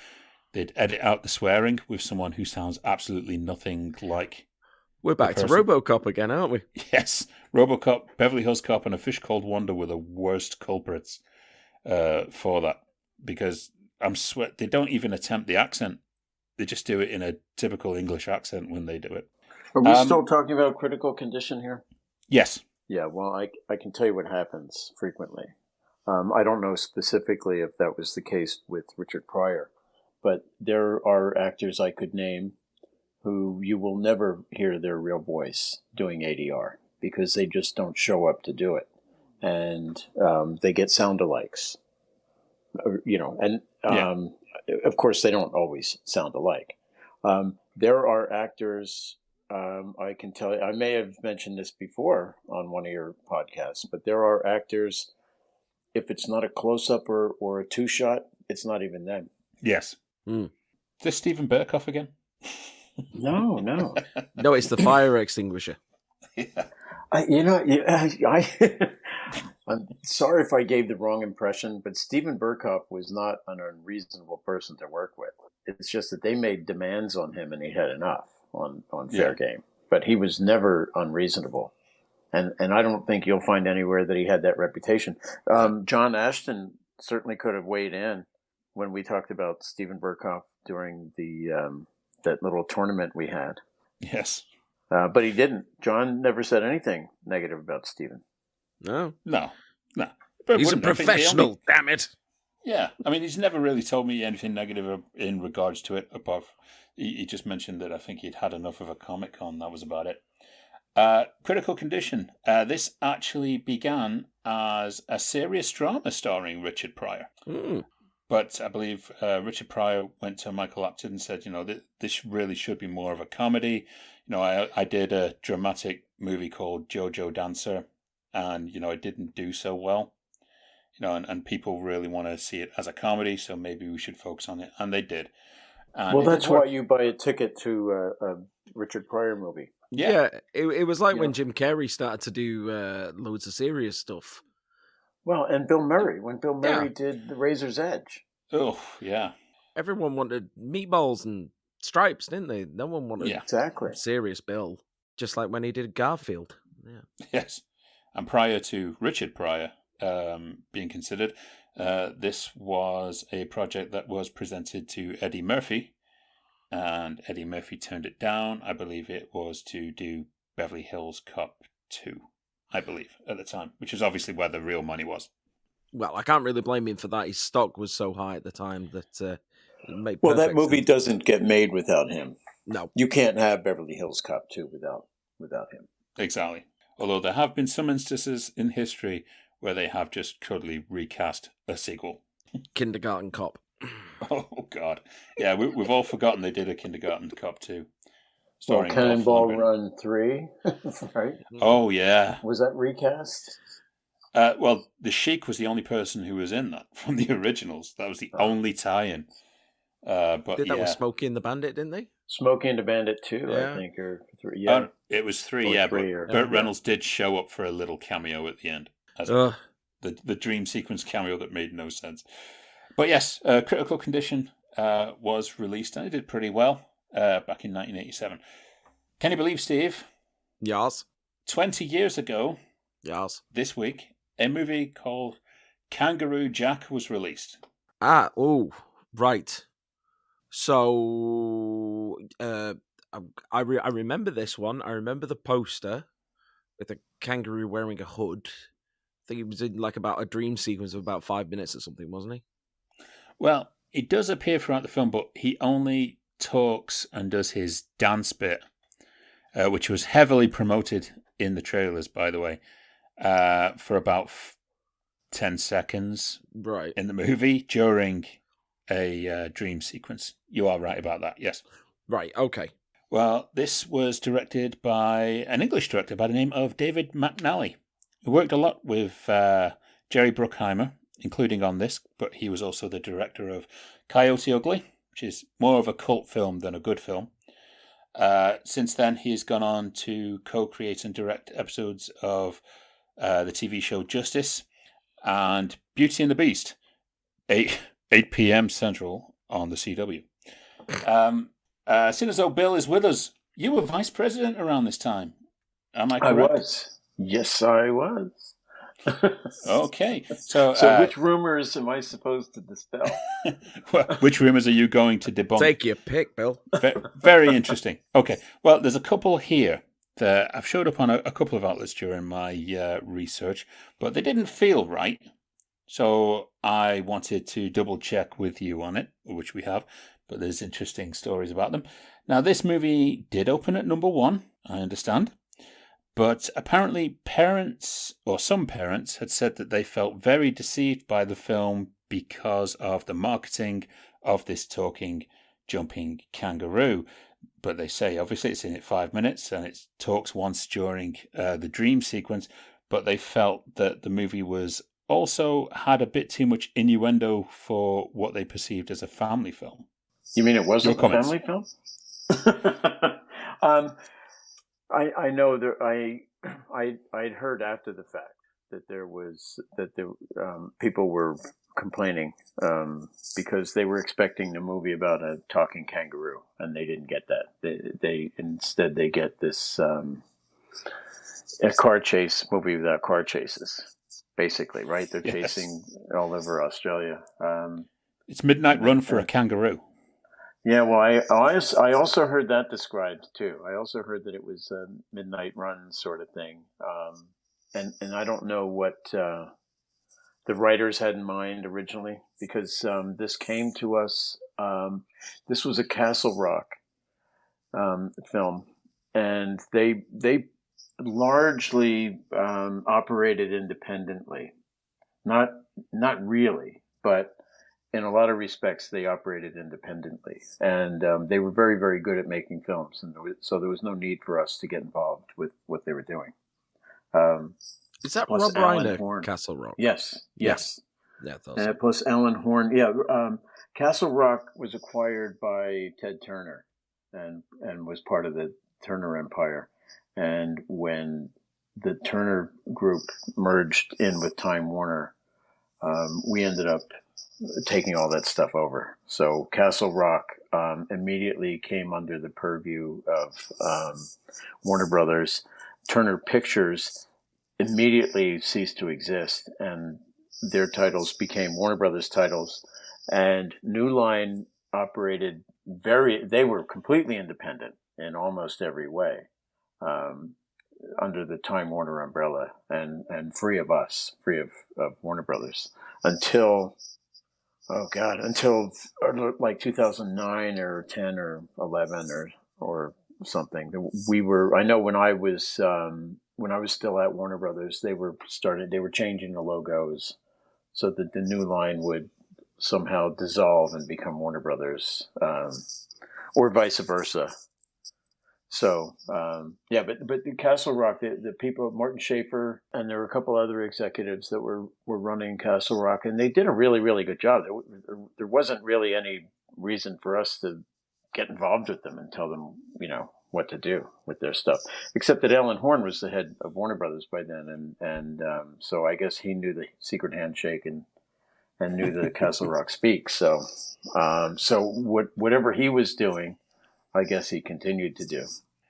edit out the swearing with someone who sounds absolutely nothing like. We're back to RoboCop again, aren't we? Yes, RoboCop, Beverly Hills Cop, and A Fish Called Wanda were the worst culprits for that, because they don't even attempt the accent. They just do it in a typical English accent when they do it. Are we still talking about critical condition here? Yes. Yeah, well, I can tell you what happens frequently. I don't know specifically if that was the case with Richard Pryor, but there are actors I could name who you will never hear their real voice doing ADR because they just don't show up to do it. And they get sound-alikes, and of course they don't always sound alike. There are actors, I can tell you, I may have mentioned this before on one of your podcasts, but there are actors, if it's not a close-up or a two-shot, it's not even them. Yes. Is this Stephen Burkoff again? No. No, it's the fire extinguisher. Yeah. I'm sorry if I gave the wrong impression, but Stephen Burkoff was not an unreasonable person to work with. It's just that they made demands on him and he had enough on Fair Game. But he was never unreasonable. And I don't think you'll find anywhere that he had that reputation. John Ashton certainly could have weighed in when we talked about Stephen Burkoff during the that little tournament we had. Yes. But he didn't. John never said anything negative about Stephen. No. He's a professional, damn it. Yeah. I mean, he's never really told me anything negative in regards to it, apart from he just mentioned that I think he'd had enough of a Comic-Con. That was about it. Critical Condition. This actually began as a serious drama starring Richard Pryor. But I believe Richard Pryor went to Michael Apted and said, this really should be more of a comedy. I did a dramatic movie called Jojo Dancer, and, it didn't do so well. And people really want to see it as a comedy, so maybe we should focus on it. And they did. And that's why you buy a ticket to a Richard Pryor movie. Yeah, it was like when Jim Carrey started to do loads of serious stuff. Well, and Bill Murray, when Bill Murray did The Razor's Edge. Oh, yeah. Everyone wanted meatballs and stripes, didn't they? No one wanted exactly serious Bill, just like when he did Garfield. Yeah. Yes. And prior to Richard Pryor being considered, this was a project that was presented to Eddie Murphy, and Eddie Murphy turned it down. I believe it was to do Beverly Hills Cop 2, I believe, at the time, which is obviously where the real money was. Well, I can't really blame him for that. His stock was so high at the time that it made Well, that movie sense. doesn't get made without him. No. You can't have Beverly Hills Cop 2 without him. Exactly. Although there have been some instances in history where they have just totally recast a sequel. Kindergarten Cop. Oh, God. Yeah, we've all forgotten they did a Kindergarten Cop 2. Well, Cannonball Run 3, right? Oh, yeah. Was that recast? Well, the Sheik was the only person who was in that from the originals. That was the only tie-in. But did that with Smokey and the Bandit, didn't they? Smokey and the Bandit 2, I think, or 3. Yeah, it was 3. But Burt Reynolds did show up for a little cameo at the end, as the dream sequence cameo that made no sense. But yes, Critical Condition was released, and it did pretty well back in 1987. Can you believe, Steve? Yes. 20 years ago, this week, a movie called Kangaroo Jack was released. Right. So, I remember this one. I remember the poster with a kangaroo wearing a hood. I think he was in about a dream sequence of about 5 minutes or something, wasn't he? Well, he does appear throughout the film, but he only talks and does his dance bit, which was heavily promoted in the trailers, by the way, for about 10 seconds in the movie during a dream sequence. You are right about that, yes. Right, okay. Well, this was directed by an English director by the name of David McNally, who worked a lot with Jerry Bruckheimer, including on this, but he was also the director of Coyote Ugly, which is more of a cult film than a good film. Since then, he's gone on to co-create and direct episodes of the TV show Justice and Beauty and the Beast, 8 p.m. Central on the CW. Seeing as though Bill is with us, you were vice president around this time. Am I correct? I was. Yes, I was. Okay. So which rumors am I supposed to dispel? Well, which rumors are you going to debunk? Take your pick, Bill. Very interesting. Okay. Well, there's a couple here that I've showed up on a couple of outlets during my research, but they didn't feel right. So I wanted to double check with you on it, which we have, but there's interesting stories about them. Now, this movie did open at number 1, I understand. But apparently parents, or some parents, had said that they felt very deceived by the film because of the marketing of this talking, jumping kangaroo. But they say, obviously, it's in it 5 minutes and it talks once during the dream sequence. But they felt that the movie was also had a bit too much innuendo for what they perceived as a family film. You mean it wasn't a family film? I know that I'd heard after the fact that people were complaining because they were expecting a movie about a talking kangaroo and they didn't get that. They instead they get this a car chase movie without car chases, basically, right? They're chasing all over Australia. It's Midnight Run for a kangaroo. Yeah, well, I also heard that described too. I also heard that it was a midnight run sort of thing, and I don't know what the writers had in mind originally, because this came to us. This was a Castle Rock film, and they largely operated independently. Not really, but in a lot of respects, they operated independently, and they were very, very good at making films, and so there was no need for us to get involved with what they were doing. Is that Rob Reiner, Castle Rock? Yes. Yeah, so. Plus Alan Horn. Yeah, Castle Rock was acquired by Ted Turner, and was part of the Turner Empire. And when the Turner Group merged in with Time Warner, we ended up taking all that stuff over. So Castle Rock immediately came under the purview of Warner Brothers. Turner Pictures immediately ceased to exist, and their titles became Warner Brothers titles. And New Line operated they were completely independent in almost every way, under the Time Warner umbrella, and free of Warner Brothers until like 2009 or 10 or 11 or something. I know when I was still at Warner Brothers, they were changing the logos so that the New Line would somehow dissolve and become Warner Brothers, or vice versa. So, but the Castle Rock, the people, Martin Schaefer, and there were a couple other executives that were running Castle Rock, and they did a really, really good job. There wasn't really any reason for us to get involved with them and tell them, what to do with their stuff, except that Alan Horn was the head of Warner Brothers by then, and so I guess he knew the secret handshake and knew the Castle Rock speak. So, whatever he was doing, I guess he continued to do.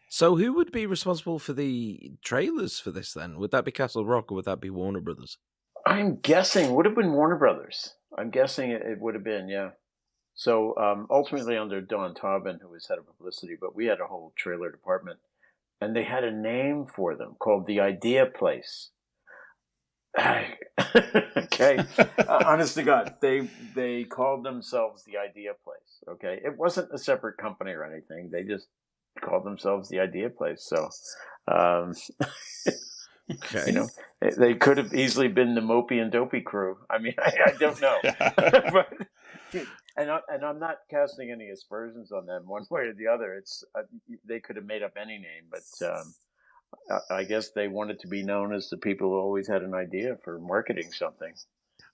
So who would be responsible for the trailers for this then? Would that be Castle Rock or would that be Warner Brothers? I'm guessing would have been Warner Brothers. I'm guessing it would have been, yeah. So ultimately under Don Taubin, who was head of publicity, but we had a whole trailer department, and they had a name for them called the Idea Place. Okay, honest to God, they called themselves the Idea Place. Okay, it wasn't a separate company or anything. They just called themselves the Idea Place. So, okay, you know, they could have easily been the Mopey and Dopey crew. I mean, I don't know, but. And I'm not casting any aspersions on them one way or the other. It's they could have made up any name, but I guess they wanted to be known as the people who always had an idea for marketing something.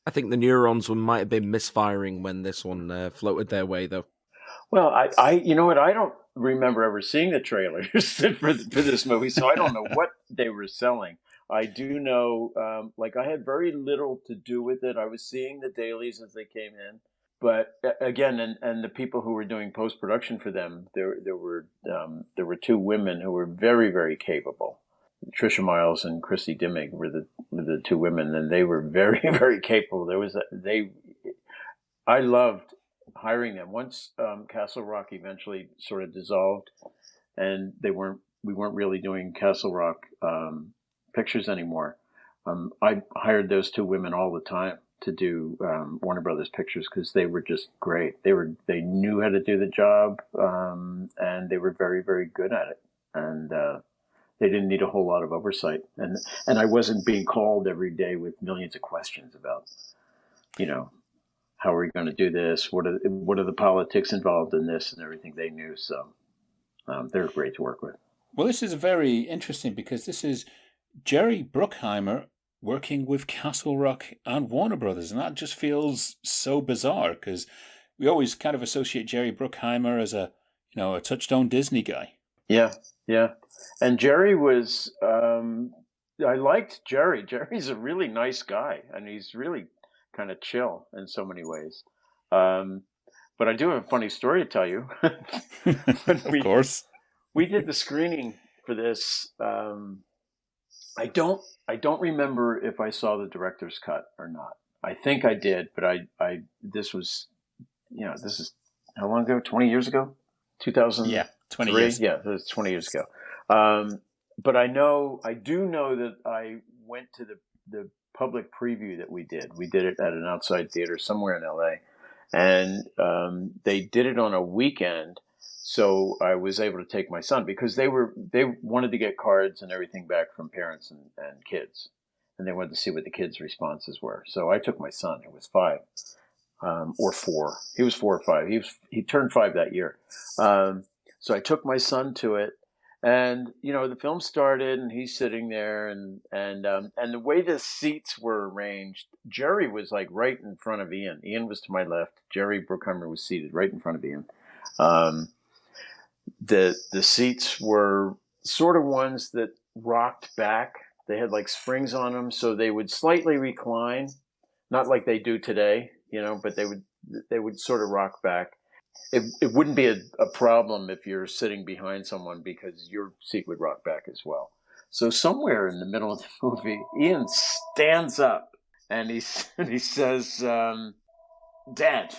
I think the neurons might have been misfiring when this one floated their way, though. Well, I you know what? I don't remember ever seeing the trailers for this movie, so I don't know what they were selling. I do know, like I had very little to do with it. I was seeing the dailies as they came in. But again, and the people who were doing post production for them, there were two women who were very, very capable. Trisha Miles and Chrissy Dimming were the two women, and they were very, very capable. I loved hiring them. Once Castle Rock eventually sort of dissolved, and we weren't really doing Castle Rock pictures anymore. I hired those two women all the time to do Warner Brothers pictures because they were just great. They knew how to do the job, and they were very, very good at it. And they didn't need a whole lot of oversight. And I wasn't being called every day with millions of questions about, how are we going to do this? What are the politics involved in this and everything? They knew. So they're great to work with. Well, this is very interesting because this is Jerry Bruckheimer working with Castle Rock and Warner Brothers, and that just feels so bizarre because we always kind of associate Jerry Bruckheimer as a Touchstone Disney guy. Yeah, and Jerry was. I liked Jerry. Jerry's a really nice guy, and he's really kind of chill in so many ways. But I do have a funny story to tell you. Of course, we did the screening for this. I don't remember if I saw the director's cut or not. I think I did, but this is how long ago? 20 years ago? 2000? Yeah, 20 years. Yeah, it was 20 years ago. But I do know that I went to the public preview that we did. We did it at an outside theater somewhere in LA, and they did it on a weekend. So I was able to take my son because they wanted to get cards and everything back from parents and kids, and they wanted to see what the kids' responses were. So I took my son, who was 5 or 4. He was 4 or 5. He turned 5 that year. So I took my son to it, and the film started, and he's sitting there, and the way the seats were arranged, Jerry was like right in front of Ian. Ian was to my left. Jerry Bruckheimer was seated right in front of Ian. The seats were sort of ones that rocked back. They had like springs on them, so they would slightly recline, not like they do today, but they would sort of rock back. It wouldn't be a problem if you're sitting behind someone because your seat would rock back as well. So somewhere in the middle of the movie, Ian stands up and he says, "Dad,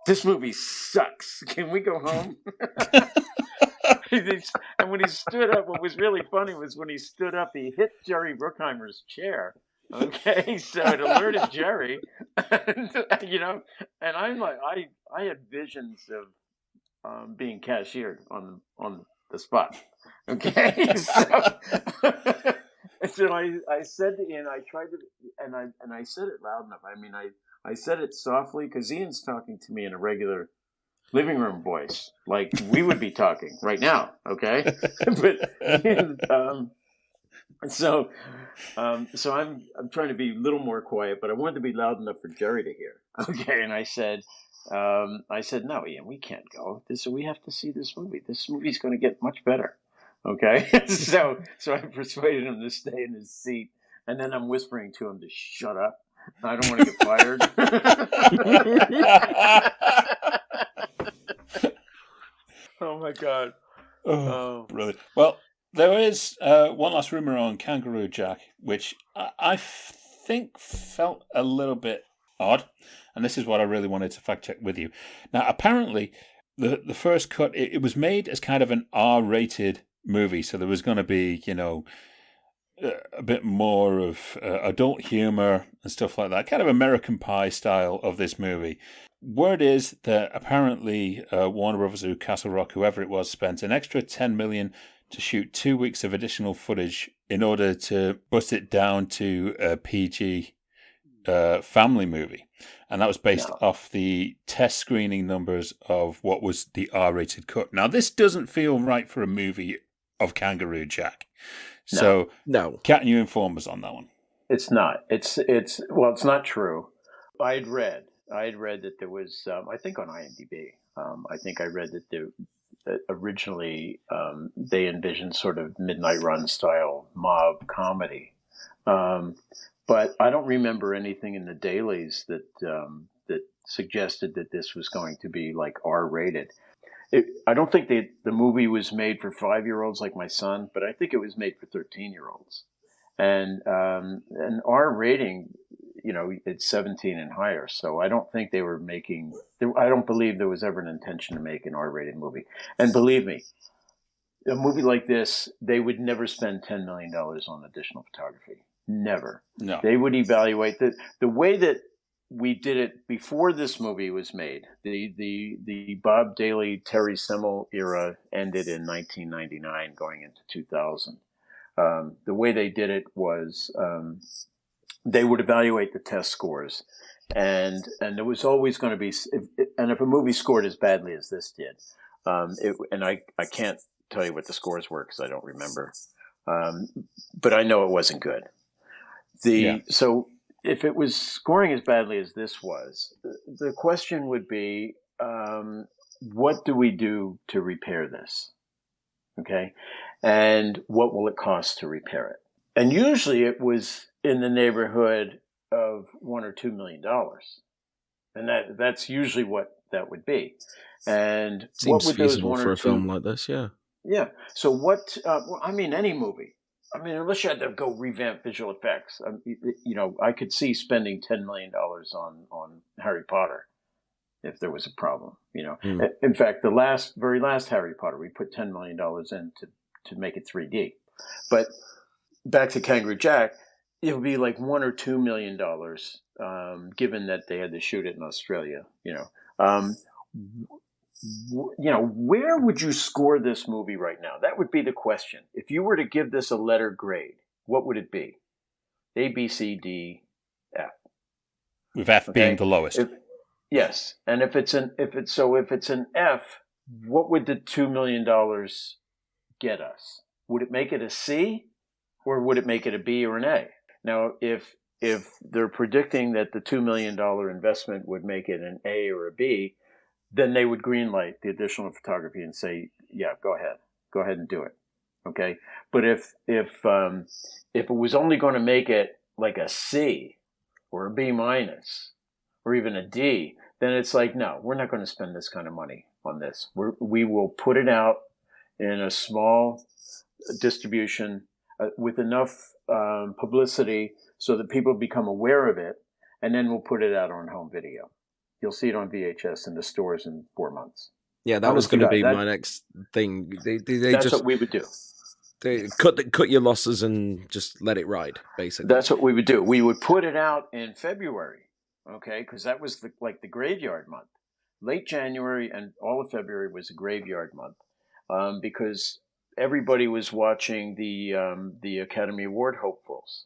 this movie sucks. Can we go home?" And when he stood up, what was really funny was when he stood up, he hit Jerry Bruckheimer's chair. Okay, so it alerted Jerry, and I'm like, I had visions of being cashiered on the spot. Okay, so I said to Ian, I tried to, and I said it loud enough. I mean, I said it softly because Ian's talking to me in a regular living room voice, like we would be talking right now. Okay, So I'm trying to be a little more quiet, but I wanted to be loud enough for Jerry to hear. Okay, and I said, "No, Ian, we can't go. We have to see this movie. This movie's going to get much better." Okay, so I persuaded him to stay in his seat, and then I'm whispering to him to shut up. I don't want to get fired. Oh my God! Oh, brilliant. Well, there is one last rumor on Kangaroo Jack, which I think felt a little bit odd, and this is what I really wanted to fact check with you. Now, apparently, the first cut it was made as kind of an R-rated movie, so there was going to be a bit more of adult humor and stuff like that, kind of American Pie style of this movie. Word is that apparently Warner Brothers or Castle Rock, whoever it was, spent an extra $10 million to shoot 2 weeks of additional footage in order to bust it down to a PG family movie. And that was based off the test screening numbers of what was the R-rated cut. Now, this doesn't feel right for a movie of Kangaroo Jack. So, can you inform us on that one? It's not. It's not true. I had read that there was, I think on IMDb, I think I read that originally they envisioned sort of Midnight Run style mob comedy. But I don't remember anything in the dailies that suggested that this was going to be like R-rated. I don't think the movie was made for 5-year-olds like my son, but I think it was made for 13-year-olds. And an R rating, it's 17 and higher. So I don't think they were making. I don't believe there was ever an intention to make an R-rated movie. And believe me, a movie like this, they would never spend $10 million on additional photography. Never. No. They would evaluate the way that we did it before this movie was made. The Bob Daly, Terry Semel era ended in 1999, going into 2000. The way they did it was they would evaluate the test scores, and there was always going to be. If a movie scored as badly as this did, I can't tell you what the scores were because I don't remember, but I know it wasn't good. So if it was scoring as badly as this was, the question would be, what do we do to repair this? Okay. And what will it cost to repair it? And usually it was in the neighborhood of $1 or $2 million. And that's usually what that would be. And seems what would feasible for a film like this. Yeah. Yeah. So any movie. Unless you had to go revamp visual effects, I could see spending $10 million on Harry Potter if there was a problem. In fact, the very last Harry Potter, we put $10 million in to make it 3D. But back to Kangaroo Jack, it would be like $1 or $2 million, given that they had to shoot it in Australia. Where would you score this movie right now? That would be the question. If you were to give this a letter grade, what would it be? A, B, C, D, F. With F being the lowest. Yes, and if it's an F, what would the $2 million get us? Would it make it a C, or would it make it a B or an A? Now, if they're predicting that the $2 million investment would make it an A or a B, then they would greenlight the additional photography and say, yeah, go ahead and do it. Okay. But if it was only going to make it like a C or a B minus or even a D, then it's like, no, we're not going to spend this kind of money on this. We will put it out in a small distribution with enough publicity so that people become aware of it, and then we'll put it out on home video. You'll see it on VHS in the stores in 4 months. Yeah, that was going to be my next thing. That's what we would do. They cut your losses and just let it ride, basically. That's what we would do. We would put it out in February, okay, because that was the graveyard month. Late January and all of February was a graveyard month because everybody was watching the Academy Award hopefuls.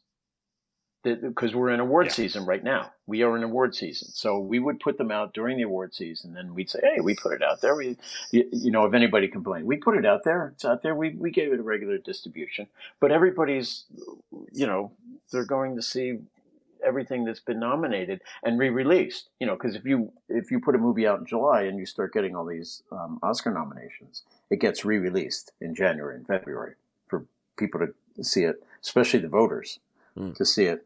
Because we're in award season right now. We are in award season. So we would put them out during the award season, and we'd say, hey, we put it out there. If anybody complained, we put it out there. It's out there. We gave it a regular distribution. But everybody's, they're going to see everything that's been nominated and re-released. Because if you put a movie out in July and you start getting all these Oscar nominations, it gets re-released in January and February for people to see it, especially the voters, to see it.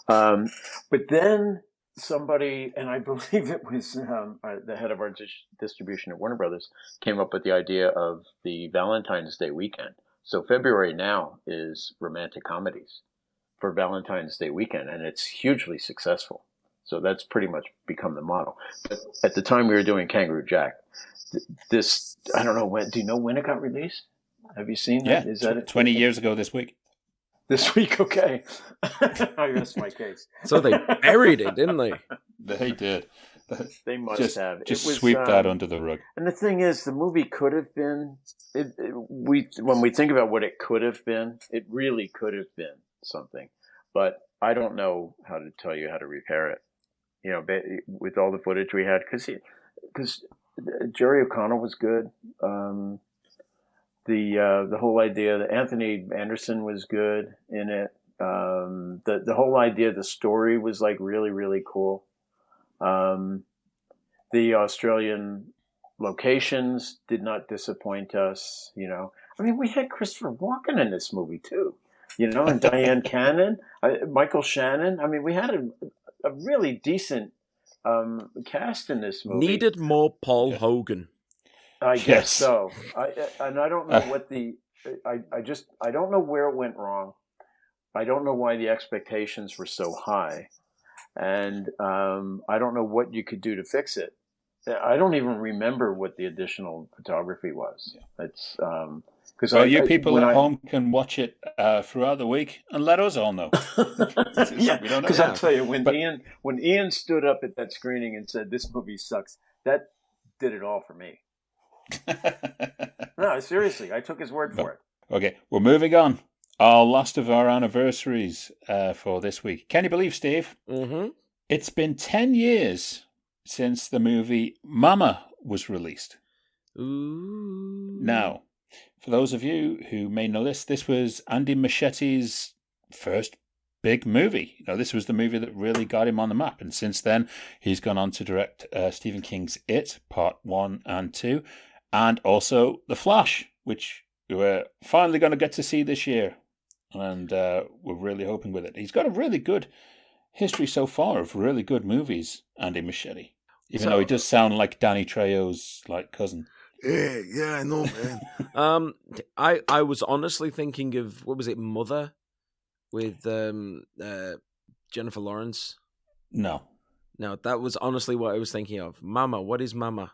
But then somebody, and I believe it was the head of our distribution at Warner Brothers, came up with the idea of the Valentine's Day weekend. So February now is romantic comedies for Valentine's Day weekend, and it's hugely successful. So that's pretty much become the model. But at the time we were doing Kangaroo Jack, I don't know when. Do you know when it got released? Have you seen that? Yeah, is that 20 years ago this week. This week, okay. I rest my case. So they buried it, didn't they? They did. They must have. Just sweep that under the rug. And the thing is, the movie could have been. When we think about what it could have been, it really could have been something. But I don't know how to tell you how to repair it. You know, with all the footage we had, because Jerry O'Connell was good. The whole idea that Anthony Anderson was good in it. The whole idea, the story was like really, really cool. The Australian locations did not disappoint us. You know, I mean, we had Christopher Walken in this movie too. You know, and Diane Cannon, Michael Shannon. I mean, we had a really decent cast in this movie. Needed more Paul Hogan. I guess so. I don't know what I don't know where it went wrong. I don't know why the expectations were so high, and I don't know what you could do to fix it. I don't even remember what the additional photography was. It's because you people at home can watch it throughout the week and let us all know. Yeah, because I'll tell you, when Ian stood up at that screening and said this movie sucks, that did it all for me. No, seriously, I took his word for it. Okay, we're moving on. Our last of our anniversaries for this week. Can you believe, Steve? Mm-hmm. It's been 10 years since the movie Mama was released. Ooh. Now, for those of you who may know this was Andy Muschietti's first big movie. You know, this was the movie that really got him on the map. And since then, he's gone on to direct Stephen King's It, Part 1 and 2, and also The Flash, which we're finally going to get to see this year. And we're really hoping with it. He's got a really good history so far of really good movies, Andy Muschietti. Even though he does sound like Danny Trejo's cousin. Yeah, I know, man. I was honestly thinking of, what was it, Mother? With Jennifer Lawrence? No, that was honestly what I was thinking of. Mama, what is Mama?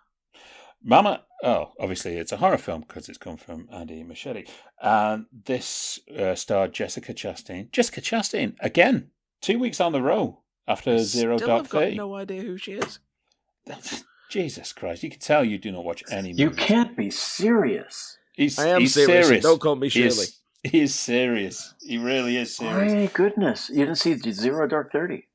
Mama, obviously it's a horror film because it's come from Andy Muschietti. And this starred Jessica Chastain. Jessica Chastain, again, 2 weeks on the row after Zero Dark 30. I've got no idea who she is. Jesus Christ, you can tell you do not watch any movies. You can't be serious. I am serious. Don't call me Shirley. He is serious. He really is serious. My goodness. You didn't see Zero Dark 30?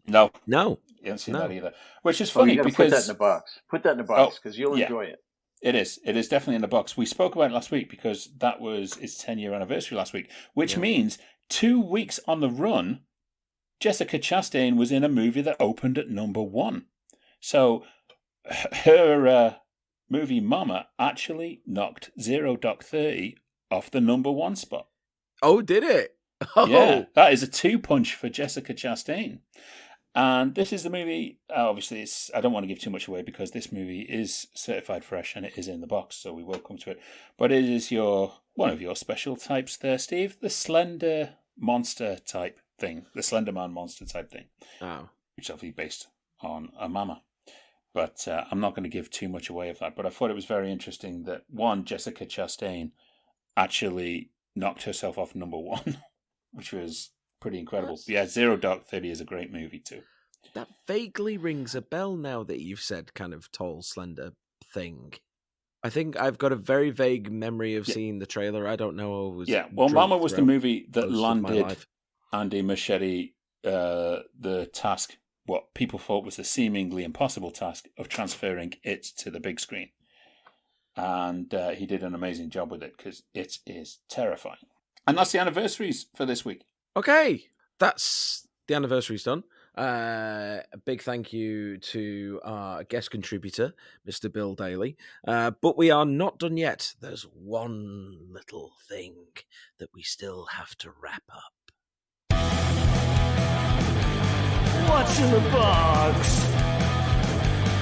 No. You didn't see that either. Which is funny because... put that in the box. Put that in the box because you'll enjoy it. It is. It is definitely in the box. We spoke about it last week because that was its 10-year anniversary last week, which means 2 weeks on the run, Jessica Chastain was in a movie that opened at number 1. So her movie Mama actually knocked Zero Dark 30 off the number 1 spot. Oh, did it? Oh. Yeah, that is a 2-punch for Jessica Chastain. And this is the movie, obviously, I don't want to give too much away because this movie is certified fresh and it is in the box, so we will come to it. But it is one of your special types there, Steve, the Slender Monster type thing, the Slender Man Monster type thing, which is obviously based on a Mama. But I'm not going to give too much away of that. But I thought it was very interesting that, one, Jessica Chastain actually knocked herself off number 1, which was pretty incredible. Yeah, Zero Dark 30 is a great movie too. That vaguely rings a bell now that you've said kind of tall, slender thing. I think I've got a very vague memory of seeing the trailer. I don't know. Mama was the movie that landed Andy Muschietti the task, what people thought was the seemingly impossible task of transferring it to the big screen. And he did an amazing job with it because it is terrifying. And that's the anniversaries for this week. Okay, that's the anniversary's done. A big thank you to our guest contributor, Mr. Bill Daly. But we are not done yet. There's one little thing that we still have to wrap up. What's in the box?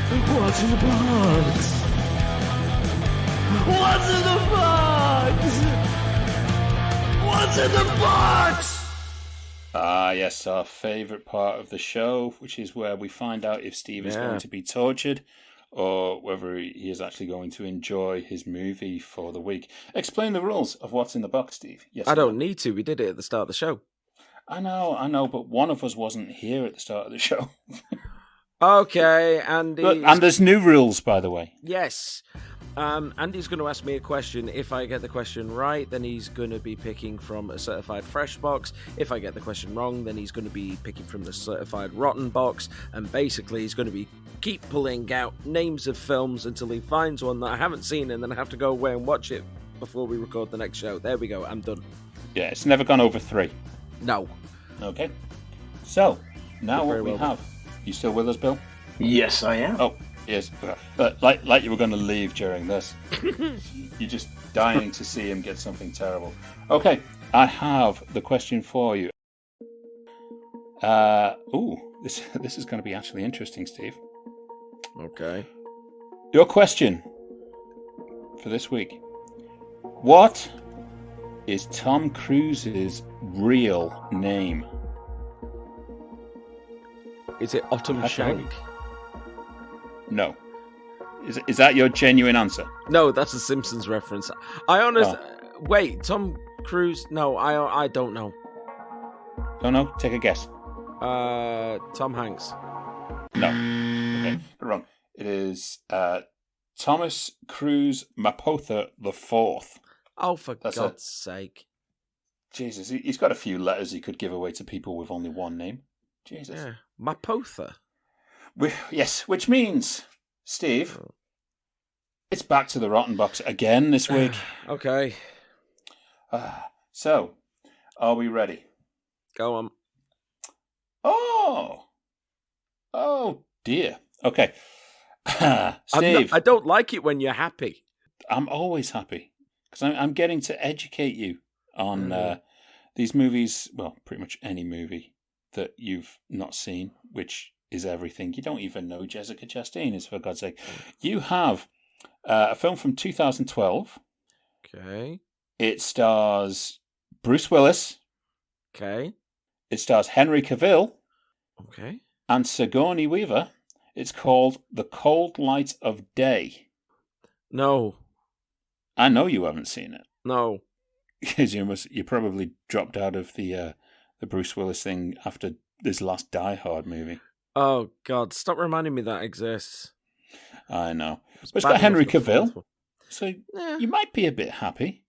What's in the box? What's in the box? What's in the box? Yes, our favourite part of the show, which is where we find out if Steve is going to be tortured or whether he is actually going to enjoy his movie for the week. Explain the rules of what's in the box, Steve. Yes, I don't need to. We did it at the start of the show. I know, but one of us wasn't here at the start of the show. Okay, Andy. And there's new rules, by the way. Yes. Andy's going to ask me a question. If I get the question right, then he's going to be picking from a certified fresh box. If I get the question wrong, then he's going to be picking from the certified rotten box. And basically, he's going to keep pulling out names of films until he finds one that I haven't seen, and then I have to go away and watch it before we record the next show. There we go. I'm done. Yeah, it's never gone over 3. No. Okay. So, now what we have... You still with us, Bill? Yes, I am. Oh, yes. Like you were going to leave during this. You're just dying to see him get something terrible. Okay, I have the question for you. This is going to be actually interesting, Steve. Okay. Your question for this week. What is Tom Cruise's real name? Is it Autumn Shank? No. Is that your genuine answer? No, that's a Simpsons reference. Wait, Tom Cruise? No, I don't know. Don't know? Take a guess. Tom Hanks. No. Okay, wrong. It is Thomas Cruise Mapotha IV. Oh, for God's sake. Jesus, he's got a few letters he could give away to people with only one name. Jesus. Yeah. Mapotha. Yes, which means, Steve, it's back to the rotten box again this week. Okay. So, are we ready? Go on. Oh dear. Okay. Steve. I don't like it when you're happy. I'm always happy because I'm getting to educate you on these movies. Well, pretty much any movie that you've not seen, which is everything. You don't even know Jessica Chastain is, for God's sake. You have a film from 2012. Okay. It stars Bruce Willis. Okay. It stars Henry Cavill. Okay. And Sigourney Weaver. It's called The Cold Light of Day. No. I know you haven't seen it. No. Because you probably dropped out of the Bruce Willis thing after this last Die Hard movie. Oh, God. Stop reminding me that exists. I know. But it's got Henry Cavill. So you might be a bit happy.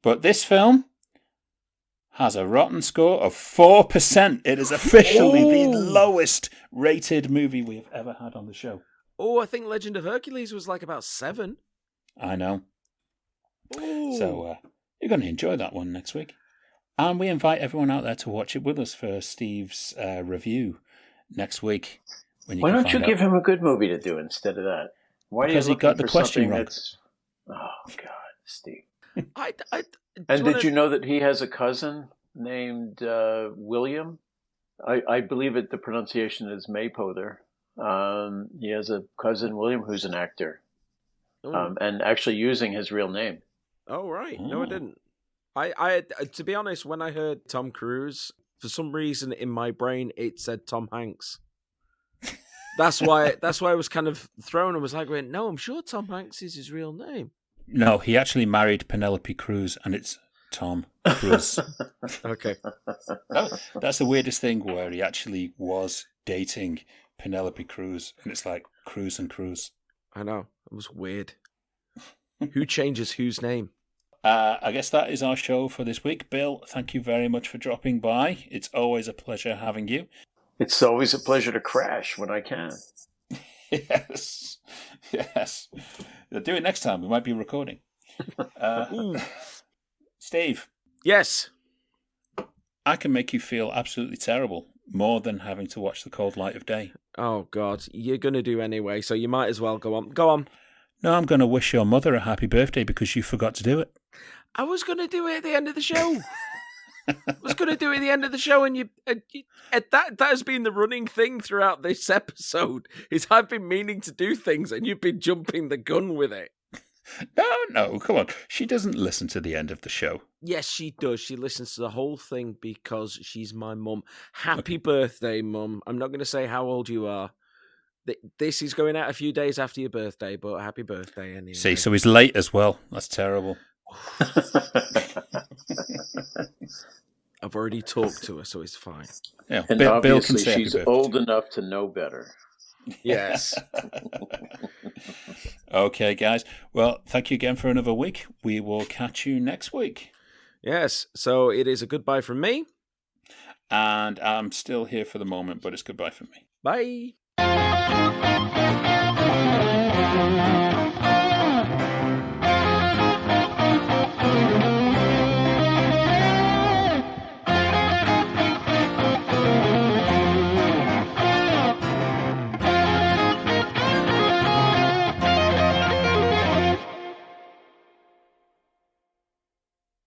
But this film has a rotten score of 4%. It is officially the lowest rated movie we have ever had on the show. Oh, I think Legend of Hercules was like about 7. I know. Ooh. So you're going to enjoy that one next week. And we invite everyone out there to watch it with us for Steve's review next week. Why don't you give him a good movie to do instead of that? Because he got the question wrong. Oh, God, Steve. And did you know that he has a cousin named William? I believe the pronunciation is Maypother. He has a cousin, William, who's an actor. And actually using his real name. Oh, right. No, I didn't. I to be honest, when I heard Tom Cruise, for some reason in my brain, it said Tom Hanks. That's why I was kind of thrown and was like, wait, no, I'm sure Tom Hanks is his real name. No, he actually married Penelope Cruz, and it's Tom Cruise. Okay. That's the weirdest thing, where he actually was dating Penelope Cruz, and it's like Cruz and Cruz. I know. It was weird. Who changes whose name? I guess that is our show for this week. Bill, thank you very much for dropping by. It's always a pleasure having you. It's always a pleasure to crash when I can. Yes. Do it next time. We might be recording. Steve. Yes. I can make you feel absolutely terrible, more than having to watch The Cold Light of Day. Oh, God. You're going to do anyway, so you might as well go on. Go on. No, I'm going to wish your mother a happy birthday because you forgot to do it. I was going to do it at the end of the show. And that has been the running thing throughout this episode, is I've been meaning to do things and you've been jumping the gun with it. No, come on. She doesn't listen to the end of the show. Yes, she does. She listens to the whole thing because she's my mum. Happy birthday, Mum. I'm not going to say how old you are. This is going out a few days after your birthday, but happy birthday anyway. See, so he's late as well. That's terrible. I've already talked to her, so it's fine. Yeah, and obviously she's old enough to know better. Yes. Okay, guys. Well, thank you again for another week. We will catch you next week. Yes. So it is a goodbye from me. And I'm still here for the moment, but it's goodbye from me. Bye.